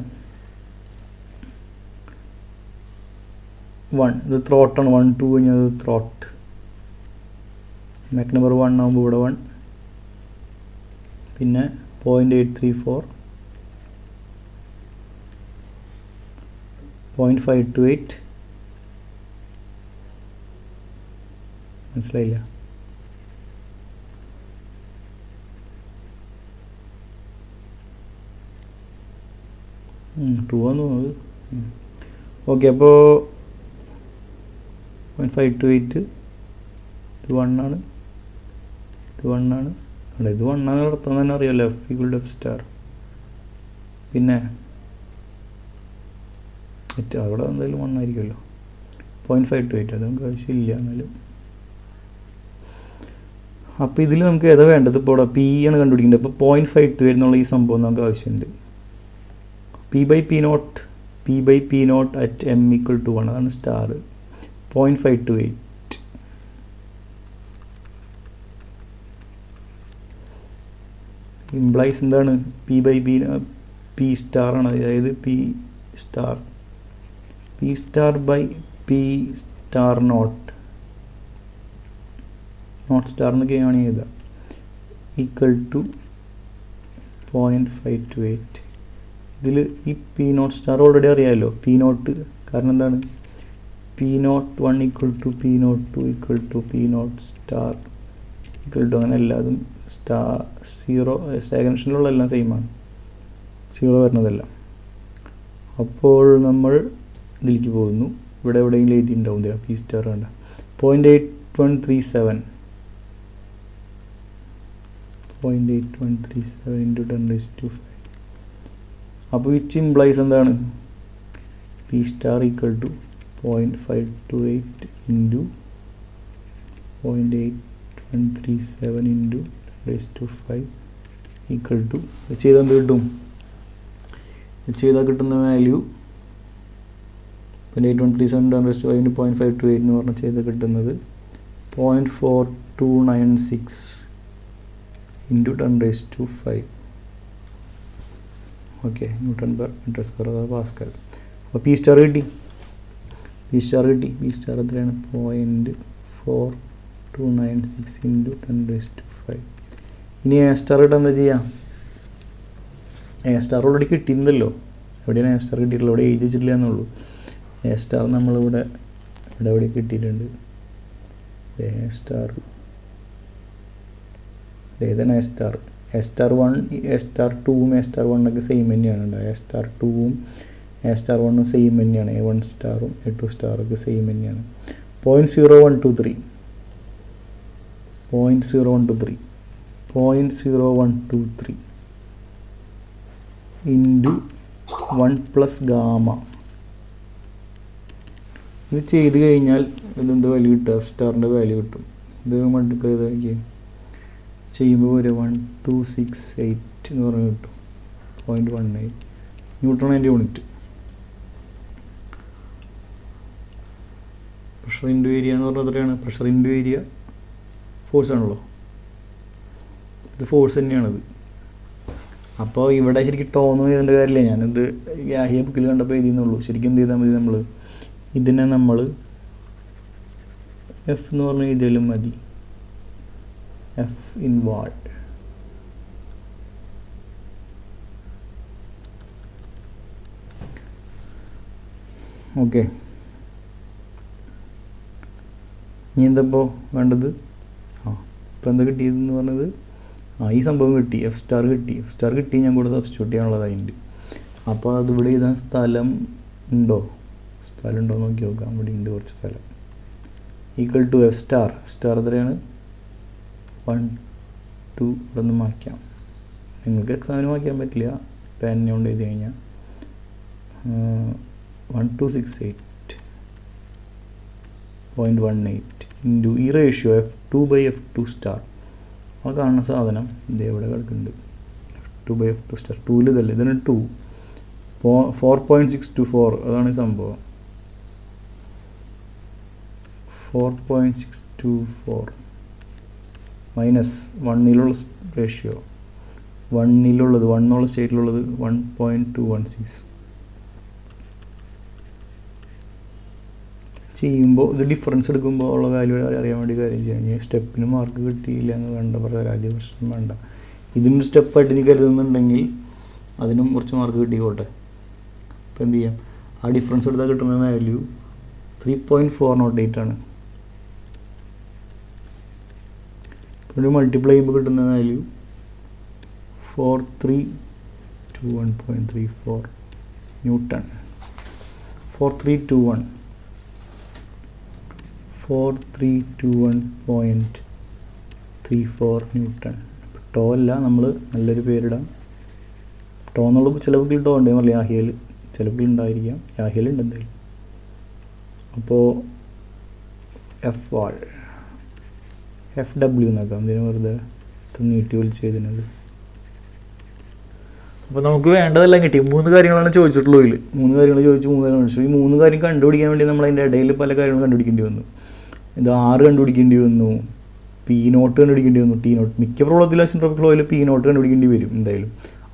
1 ഇത് ത്രോട്ടാണ്. 1 2 കഴിഞ്ഞത് ത്രോട്ട്. മാക് നമ്പർ 1 ആകുമ്പോൾ ഇവിടെ 1, പിന്നെ 0.834, 0.528. മനസ്സിലായില്ല? ടു ആണെന്ന് തോന്നുന്നത്. ഓക്കെ, അപ്പോൾ 0.528 ഇത് 1 ആണ്, ഇത് 1 ആണ്. ഇത് 1 ആണ് നടത്താൻ തന്നെ അറിയാമല്ലോ. F=F*. പിന്നെ അവിടെ എന്തായാലും 1 ആയിരിക്കുമല്ലോ. 0.528 അത് നമുക്ക് ആവശ്യമില്ല എന്നാലും. അപ്പോൾ ഇതിൽ നമുക്ക് ഏതാ വേണ്ടത്? ഇപ്പോൾ ഇവിടെ P ആണ് കണ്ടുപിടിക്കേണ്ടത്. അപ്പോൾ 0.528 എന്നുള്ള ഈ സംഭവം നമുക്ക് ആവശ്യമുണ്ട്. P/P0 അറ്റ് m=1 അതാണ് സ്റ്റാർ. 0.528 ഇംപ്ലൈസ് എന്താണ്? P/P ആണ്. അതായത് P*. P*/P*0 എന്നൊക്കെയാണ് എഴുതുക. Equal to 0.528. ഇതിൽ ഈ P0* ഓൾറെഡി അറിയാമല്ലോ. P0 കാരണം എന്താണ്? P01 = P02 = P0* equal to അങ്ങനെ എല്ലാതും സ്റ്റാർ 0 കണക്ഷനിലുള്ള എല്ലാം സെയിം ആണ്. 0 വരുന്നതല്ല. അപ്പോൾ നമ്മൾ ഇതിലേക്ക് പോകുന്നു. ഇവിടെ എവിടെയെങ്കിലും എഴുതിയിട്ടുണ്ടാവും പി സ്റ്റാർ വേണ്ട. 0.8137 into 10⁵. അപ്പോൾ വിച്ച് ഇംപ്ലൈസ് എന്താണ്? P star equal to 0.528 into 0.8137 into 10⁵ equal to ചെയ്താൽ എന്ത് കിട്ടും? ചെയ്താൽ കിട്ടുന്ന വാല്യൂ 0.8137 into 0.528 എന്ന് പറഞ്ഞാൽ ചെയ്താൽ കിട്ടുന്നത് 0.4296 into 10⁵. Okay, newton per metre square അഥവാ പാസ്കൽ. അപ്പോൾ പി സ്റ്റാർ കിട്ടി. പി സ്റ്റാർ എത്രയാണ്? 0.4296 into 10⁵. ഇനി എ സ്റ്റാർ കിട്ടാൻ എന്താ ചെയ്യാം? എ സ്റ്റാർ ഓൾറെഡി കിട്ടിയിട്ടുണ്ടല്ലോ. എവിടെയാണ് എ സ്റ്റാർ കിട്ടിയിട്ടുള്ളത്? ഇവിടെ എഴുതി വെച്ചിട്ടില്ല എന്നുള്ളൂ. എ സ്റ്റാർ നമ്മളിവിടെ എവിടെ കിട്ടിയിട്ടുണ്ട്. എ സ്റ്റാർ ഏതാണ്? എ സ്റ്റാർ 1 എ സ്റ്റാർ 2ഉം എ സ്റ്റാർ 1ഒക്കെ സെയിം തന്നെയാണ് ഉണ്ടാവുക. എ സ്റ്റാർ 2ഉം എ സ്റ്റാർ 1ഉം സെയിം തന്നെയാണ്. A1 സ്റ്റാറും A2 സ്റ്റാറൊക്കെ സെയിം തന്നെയാണ്. 0.0123 into 1 plus gamma. ഇത് ചെയ്ത് കഴിഞ്ഞാൽ ഇതെന്ത് വാല്യൂ കിട്ടുക? എഫ് സ്റ്റാറിൻ്റെ വാല്യൂ കിട്ടും. ഇത് മൾട്ടിപ്ലൈ ചെയ്താൽ ചെയ്യുമ്പോൾ ഒരു 1268 എന്ന് പറഞ്ഞ് കിട്ടും. 0.18 ന്യൂട്ടൺ അതിൻ്റെ യൂണിറ്റ്. പ്രഷർ ഇൻറ്റു ഏരിയ എന്ന് പറഞ്ഞാൽ എത്രയാണ്? പ്രഷർ ഇൻറ്റു ഏരിയ ഫോഴ്സ് ആണല്ലോ. ഇത് ഫോഴ്സ് തന്നെയാണിത്. അപ്പോൾ ഇവിടെ ശരിക്കും ടോന്നും ചെയ്തേണ്ട കാര്യമില്ല. ഞാനിത് യാഹിയ ബുക്കിൽ കണ്ടപ്പോൾ എഴുതിയെന്നുള്ളൂ. ശരിക്കും എന്ത് ചെയ്താൽ മതി? ഇതിനെ നമ്മൾ എഫ് എന്ന് പറഞ്ഞ എഴുതിയാലും മതി. F in what. ഓക്കെ, ഇനി എന്തപ്പോൾ വേണ്ടത്? ഇപ്പോൾ എന്താ കിട്ടിയതെന്ന് പറഞ്ഞത്? ഈ സംഭവം കിട്ടി. എഫ് സ്റ്റാർ കിട്ടി. ഞാൻ കൂടെ സബ്സ്റ്റിറ്റ്യൂട്ട് ചെയ്യാനുള്ളതായിട്ട്. അപ്പോൾ അതിവിടെ എഴുതാൻ സ്ഥലം ഉണ്ടോ നോക്കി നോക്കാം. ഇവിടെ ഉണ്ട് കുറച്ച് സ്ഥലം. ഈക്വൽ ടു എഫ് സ്റ്റാർ എത്രയാണ്? 1 2 ഇവിടെ നിന്ന് മായ്ക്കാം. നിങ്ങൾക്ക് എക്സാമിന് മായ്ക്കാൻ പറ്റില്ല, പെന്നെ കൊണ്ട് എഴുതി കഴിഞ്ഞാൽ. 1268.18 ഇൻറ്റു ഈ റേഷ്യോ F2/F2 സ്റ്റാർ. ആ കാണുന്ന സാധനം ഇത് എവിടെ കിടക്കുന്നുണ്ട്? F2/F2 star. 2ൽ ഇതല്ലേ, ഇതിന് 2 4.624 അതാണ് ഈ സംഭവം. 4.624 മൈനസ് 1ലുള്ള റേഷ്യോ, 1ലുള്ള സ്റ്റേറ്റിലുള്ളത് 1.216 ചെയ്യുമ്പോൾ ഇത് ഡിഫറൻസ് എടുക്കുമ്പോൾ ഉള്ള വാല്യൂ അറിയാൻ വേണ്ടി കാര്യം ചെയ്യാം. സ്റ്റെപ്പിന് മാർക്ക് കിട്ടിയില്ല എന്ന് വേണ്ട, പരാതി പ്രശ്നം വേണ്ട. ഇതിനൊരു സ്റ്റെപ്പായിട്ട് എനിക്ക് കരുതുന്നുണ്ടെങ്കിൽ അതിനും കുറച്ച് മാർക്ക് കിട്ടിക്കോട്ടെ. അപ്പോൾ എന്ത് ചെയ്യാം? ആ ഡിഫറൻസ് എടുത്താൽ കിട്ടുന്ന വാല്യൂ 3.408 ആണ്. ഇപ്പോൾ മൾട്ടിപ്ലൈ ചെയ്യുമ്പോൾ കിട്ടുന്ന വാല്യൂ 4321.34 ന്യൂട്ടൺ. 4321.34 ന്യൂട്ടൺ. ടോ അല്ല, നമ്മൾ നല്ലൊരു പേരിടാം. ടോ എന്നുള്ളത് ചില ബുക്കിൽ ടോ ഉണ്ടെന്ന് പറയില്ല, യാഹിയൽ ചില ബുക്കിൽ ഉണ്ടായിരിക്കാം, യാഹിയലുണ്ട് എന്തായാലും. അപ്പോൾ FW എന്നാക്കാം. എന്തിനു വെറുതെ നീട്ടി വിളിച്ച് എഴുതുന്നത്. അപ്പോൾ നമുക്ക് വേണ്ടതെല്ലാം കിട്ടി. 3 കാര്യങ്ങളാണ് ചോദിച്ചിട്ടുള്ളൂ. 3 കാര്യങ്ങൾ ചോദിച്ചു. 3 കാര്യങ്ങൾ ചോദിച്ചു. ഈ 3 കാര്യം കണ്ടുപിടിക്കാൻ വേണ്ടി നമ്മൾ അതിൻ്റെ ഇടയിൽ പല കാര്യങ്ങളും കണ്ടുപിടിക്കേണ്ടി വന്നു. ഇത് R കണ്ടുപിടിക്കേണ്ടി വന്നു, P0 കണ്ടുപിടിക്കേണ്ടി വന്നു, T0. മിക്ക പ്രോബ്ലത്തിലും സെൻട്രിഫ്യൂഗൽ ഫ്ലോയിൽ P0 കണ്ടുപിടിക്കേണ്ടി വരും എന്തായാലും.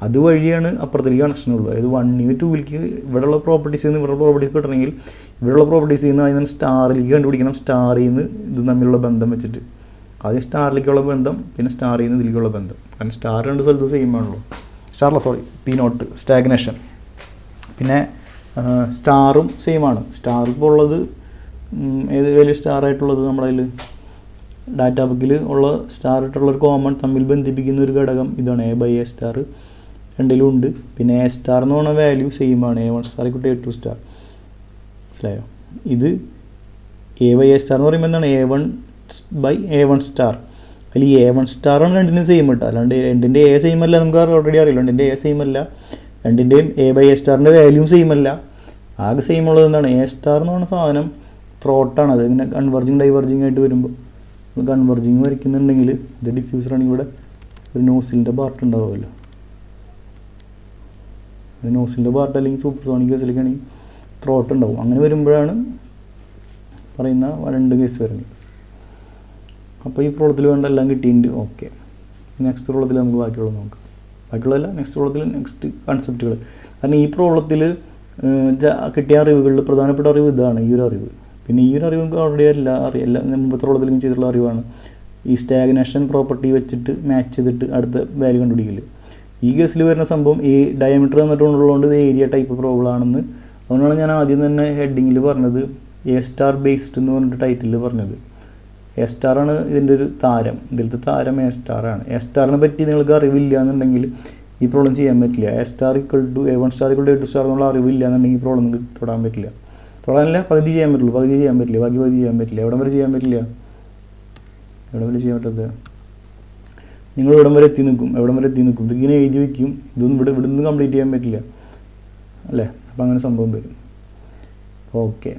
അതുവഴിയാണ് അപ്പുറത്തേക്ക് കണക്ഷൻ ഉള്ളത്. അതായത് 1 to 2ലേക്ക് ഇവിടെയുള്ള പ്രോപ്പർട്ടീസിൽ നിന്ന് ഇവിടെയുള്ള പ്രോപ്പർട്ടീസ് കിട്ടണമെങ്കിൽ ഇവിടെയുള്ള പ്രോപ്പർട്ടീസിൽ നിന്ന് അതിന് സ്റ്റാറിലേക്ക് കണ്ടുപിടിക്കണം. സ്റ്റാറിൽ നിന്ന് ഇത് തമ്മിലുള്ള ബന്ധം വെച്ചിട്ട് ആദ്യം സ്റ്റാറിലേക്കുള്ള ബന്ധം, പിന്നെ സ്റ്റാറിൽ നിന്ന് ഇതിലേക്കുള്ള ബന്ധം. കാരണം സ്റ്റാർ 2 സ്ഥലത്ത് സെയിം ആണല്ലോ. P0 stagnation. പിന്നെ സ്റ്റാറും സെയിം ആണ്. സ്റ്റാർ ഇപ്പോൾ ഉള്ളത് ഏത് വലിയ സ്റ്റാർ ആയിട്ടുള്ളത് നമ്മുടെ അതിൽ ഡാറ്റാ ബുക്കിൽ ഉള്ള സ്റ്റാർ ആയിട്ടുള്ളൊരു കോമൺ തമ്മിൽ ബന്ധിപ്പിക്കുന്ന ഒരു ഘടകം ഇതാണ് A/A സ്റ്റാർ. രണ്ടിലും ഉണ്ട്. പിന്നെ എ സ്റ്റാർ എന്ന് പറഞ്ഞ വാല്യൂ സെയിം ആണ്, A1 star equal to A2 star. മനസ്സിലായോ? ഇത് A/A സ്റ്റാർ എന്ന് പറയുമ്പോൾ എന്താണ്, A1/A1 സ്റ്റാർ. അതിൽ A1 സ്റ്റാറാണ് രണ്ടിനും സെയിം കിട്ടുക. അല്ലാണ്ട് രണ്ടിൻ്റെ A സെയിം അല്ല, നമുക്ക് ഓൾറെഡി അറിയില്ല. രണ്ടിൻ്റെ A സെയിം അല്ല, രണ്ടിൻ്റെയും A/A സ്റ്റാറിൻ്റെ വാല്യൂം സെയിം അല്ല. ആകെ സെയിം ഉള്ളത് എന്താണ്, A സ്റ്റാർ എന്ന് പറഞ്ഞ സാധനം ത്രോട്ടാണ്. അത് ഇങ്ങനെ കൺവെർജിങ് ഡൈവർജിങ് ആയിട്ട് വരുമ്പോൾ കൺവെർജിങ് വരയ്ക്കുന്നുണ്ടെങ്കിൽ ഇത് ഡിഫ്യൂസറാണെങ്കിൽ ഇവിടെ ഒരു നോസിലിൻ്റെ പാർട്ട് ഉണ്ടാവുമല്ലോ. ഒരു നോസിലിൻ്റെ പാർട്ട് അല്ലെങ്കിൽ സൂപ്പർസോണിക് കേസിലേക്കാണെങ്കിൽ ത്രോട്ട് ഉണ്ടാവും. അങ്ങനെ വരുമ്പോഴാണ് പറയുന്ന 2 കേസ് വരുന്നത്. അപ്പോൾ ഈ പ്രോബ്ലത്തിൽ വേണ്ട എല്ലാം കിട്ടിയിട്ടുണ്ട്. ഓക്കെ, നെക്സ്റ്റ് പ്രോബ്ലത്തിൽ നമുക്ക് ബാക്കിയുള്ളത് നോക്കാം. ബാക്കിയുള്ളതല്ല, നെക്സ്റ്റ് പ്രോബ്ലത്തിൽ നെക്സ്റ്റ് കൺസെപ്റ്റുകൾ. കാരണം ഈ പ്രോബ്ലത്തിൽ കിട്ടിയ അറിവുകളിൽ പ്രധാനപ്പെട്ട അറിവ് ഇതാണ്, ഈ ഒരു അറിവ്. പിന്നെ ഈ ഒരു അറിവ് നമുക്ക് ഓൾറെഡി എല്ലാ മുമ്പത്തെ പ്രോബ്ലത്തിൽ ചെയ്തിട്ടുള്ള അറിവാണ്. ഈ സ്റ്റാഗ്നേഷൻ പ്രോപ്പർട്ടി വെച്ചിട്ട് മാച്ച് ചെയ്തിട്ട് അടുത്ത വാല്യൂ കണ്ടുപിടിക്കില്ല. ഈ കേസിൽ വരുന്ന സംഭവം ഈ ഡയമീറ്റർ എന്നിട്ടുള്ളതുകൊണ്ട് ഇത് ഏരിയ ടൈപ്പ് പ്രോബ്ലം ആണെന്ന്. അതുകൊണ്ടാണ് ഞാൻ ആദ്യം തന്നെ ഹെഡിങ്ങിൽ പറഞ്ഞത് A സ്റ്റാർ ബേസ്ഡ് എന്ന് പറഞ്ഞിട്ട് ടൈറ്റിൽ പറഞ്ഞത്. A സ്റ്റാറാണ് ഇതിൻ്റെ ഒരു താരം, ഇതിലത്തെ താരം A സ്റ്റാറാണ്. A സ്റ്റാറിനെ പറ്റി നിങ്ങൾക്ക് അറിവില്ല എന്നുണ്ടെങ്കിൽ ഈ പ്രോബ്ലം ചെയ്യാൻ പറ്റില്ല. A star equal to A1 star equal to A2 star എന്നുള്ള അറിവില്ല എന്നുണ്ടെങ്കിൽ ഈ പ്രോബ്ലം നിങ്ങൾക്ക് തൊടാൻ പറ്റില്ല. തൊടാനല്ല, പകുതി ചെയ്യാൻ പറ്റുള്ളൂ. പകുതി ചെയ്യാൻ പറ്റില്ല, ബാക്കി പകുതി ചെയ്യാൻ പറ്റില്ല. എവിടം വരെ ചെയ്യാൻ പറ്റില്ല, എവിടം വരെ ചെയ്യാൻ പറ്റത്, നിങ്ങൾ ഇവിടം വരെ എത്തി നിൽക്കും. ഇതിങ്ങനെ എഴുതി വയ്ക്കും. ഇതൊന്നും ഇവിടുന്ന് കംപ്ലീറ്റ് ചെയ്യാൻ പറ്റില്ല അല്ലേ? അപ്പം അങ്ങനെ സംഭവം വരും. Okay,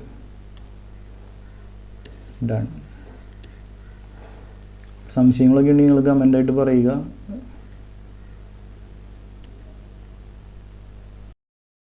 done. സംശയങ്ങളൊക്കെ ഉണ്ടെങ്കിൽ നിങ്ങൾ കമൻ്റായിട്ട് പറയുക.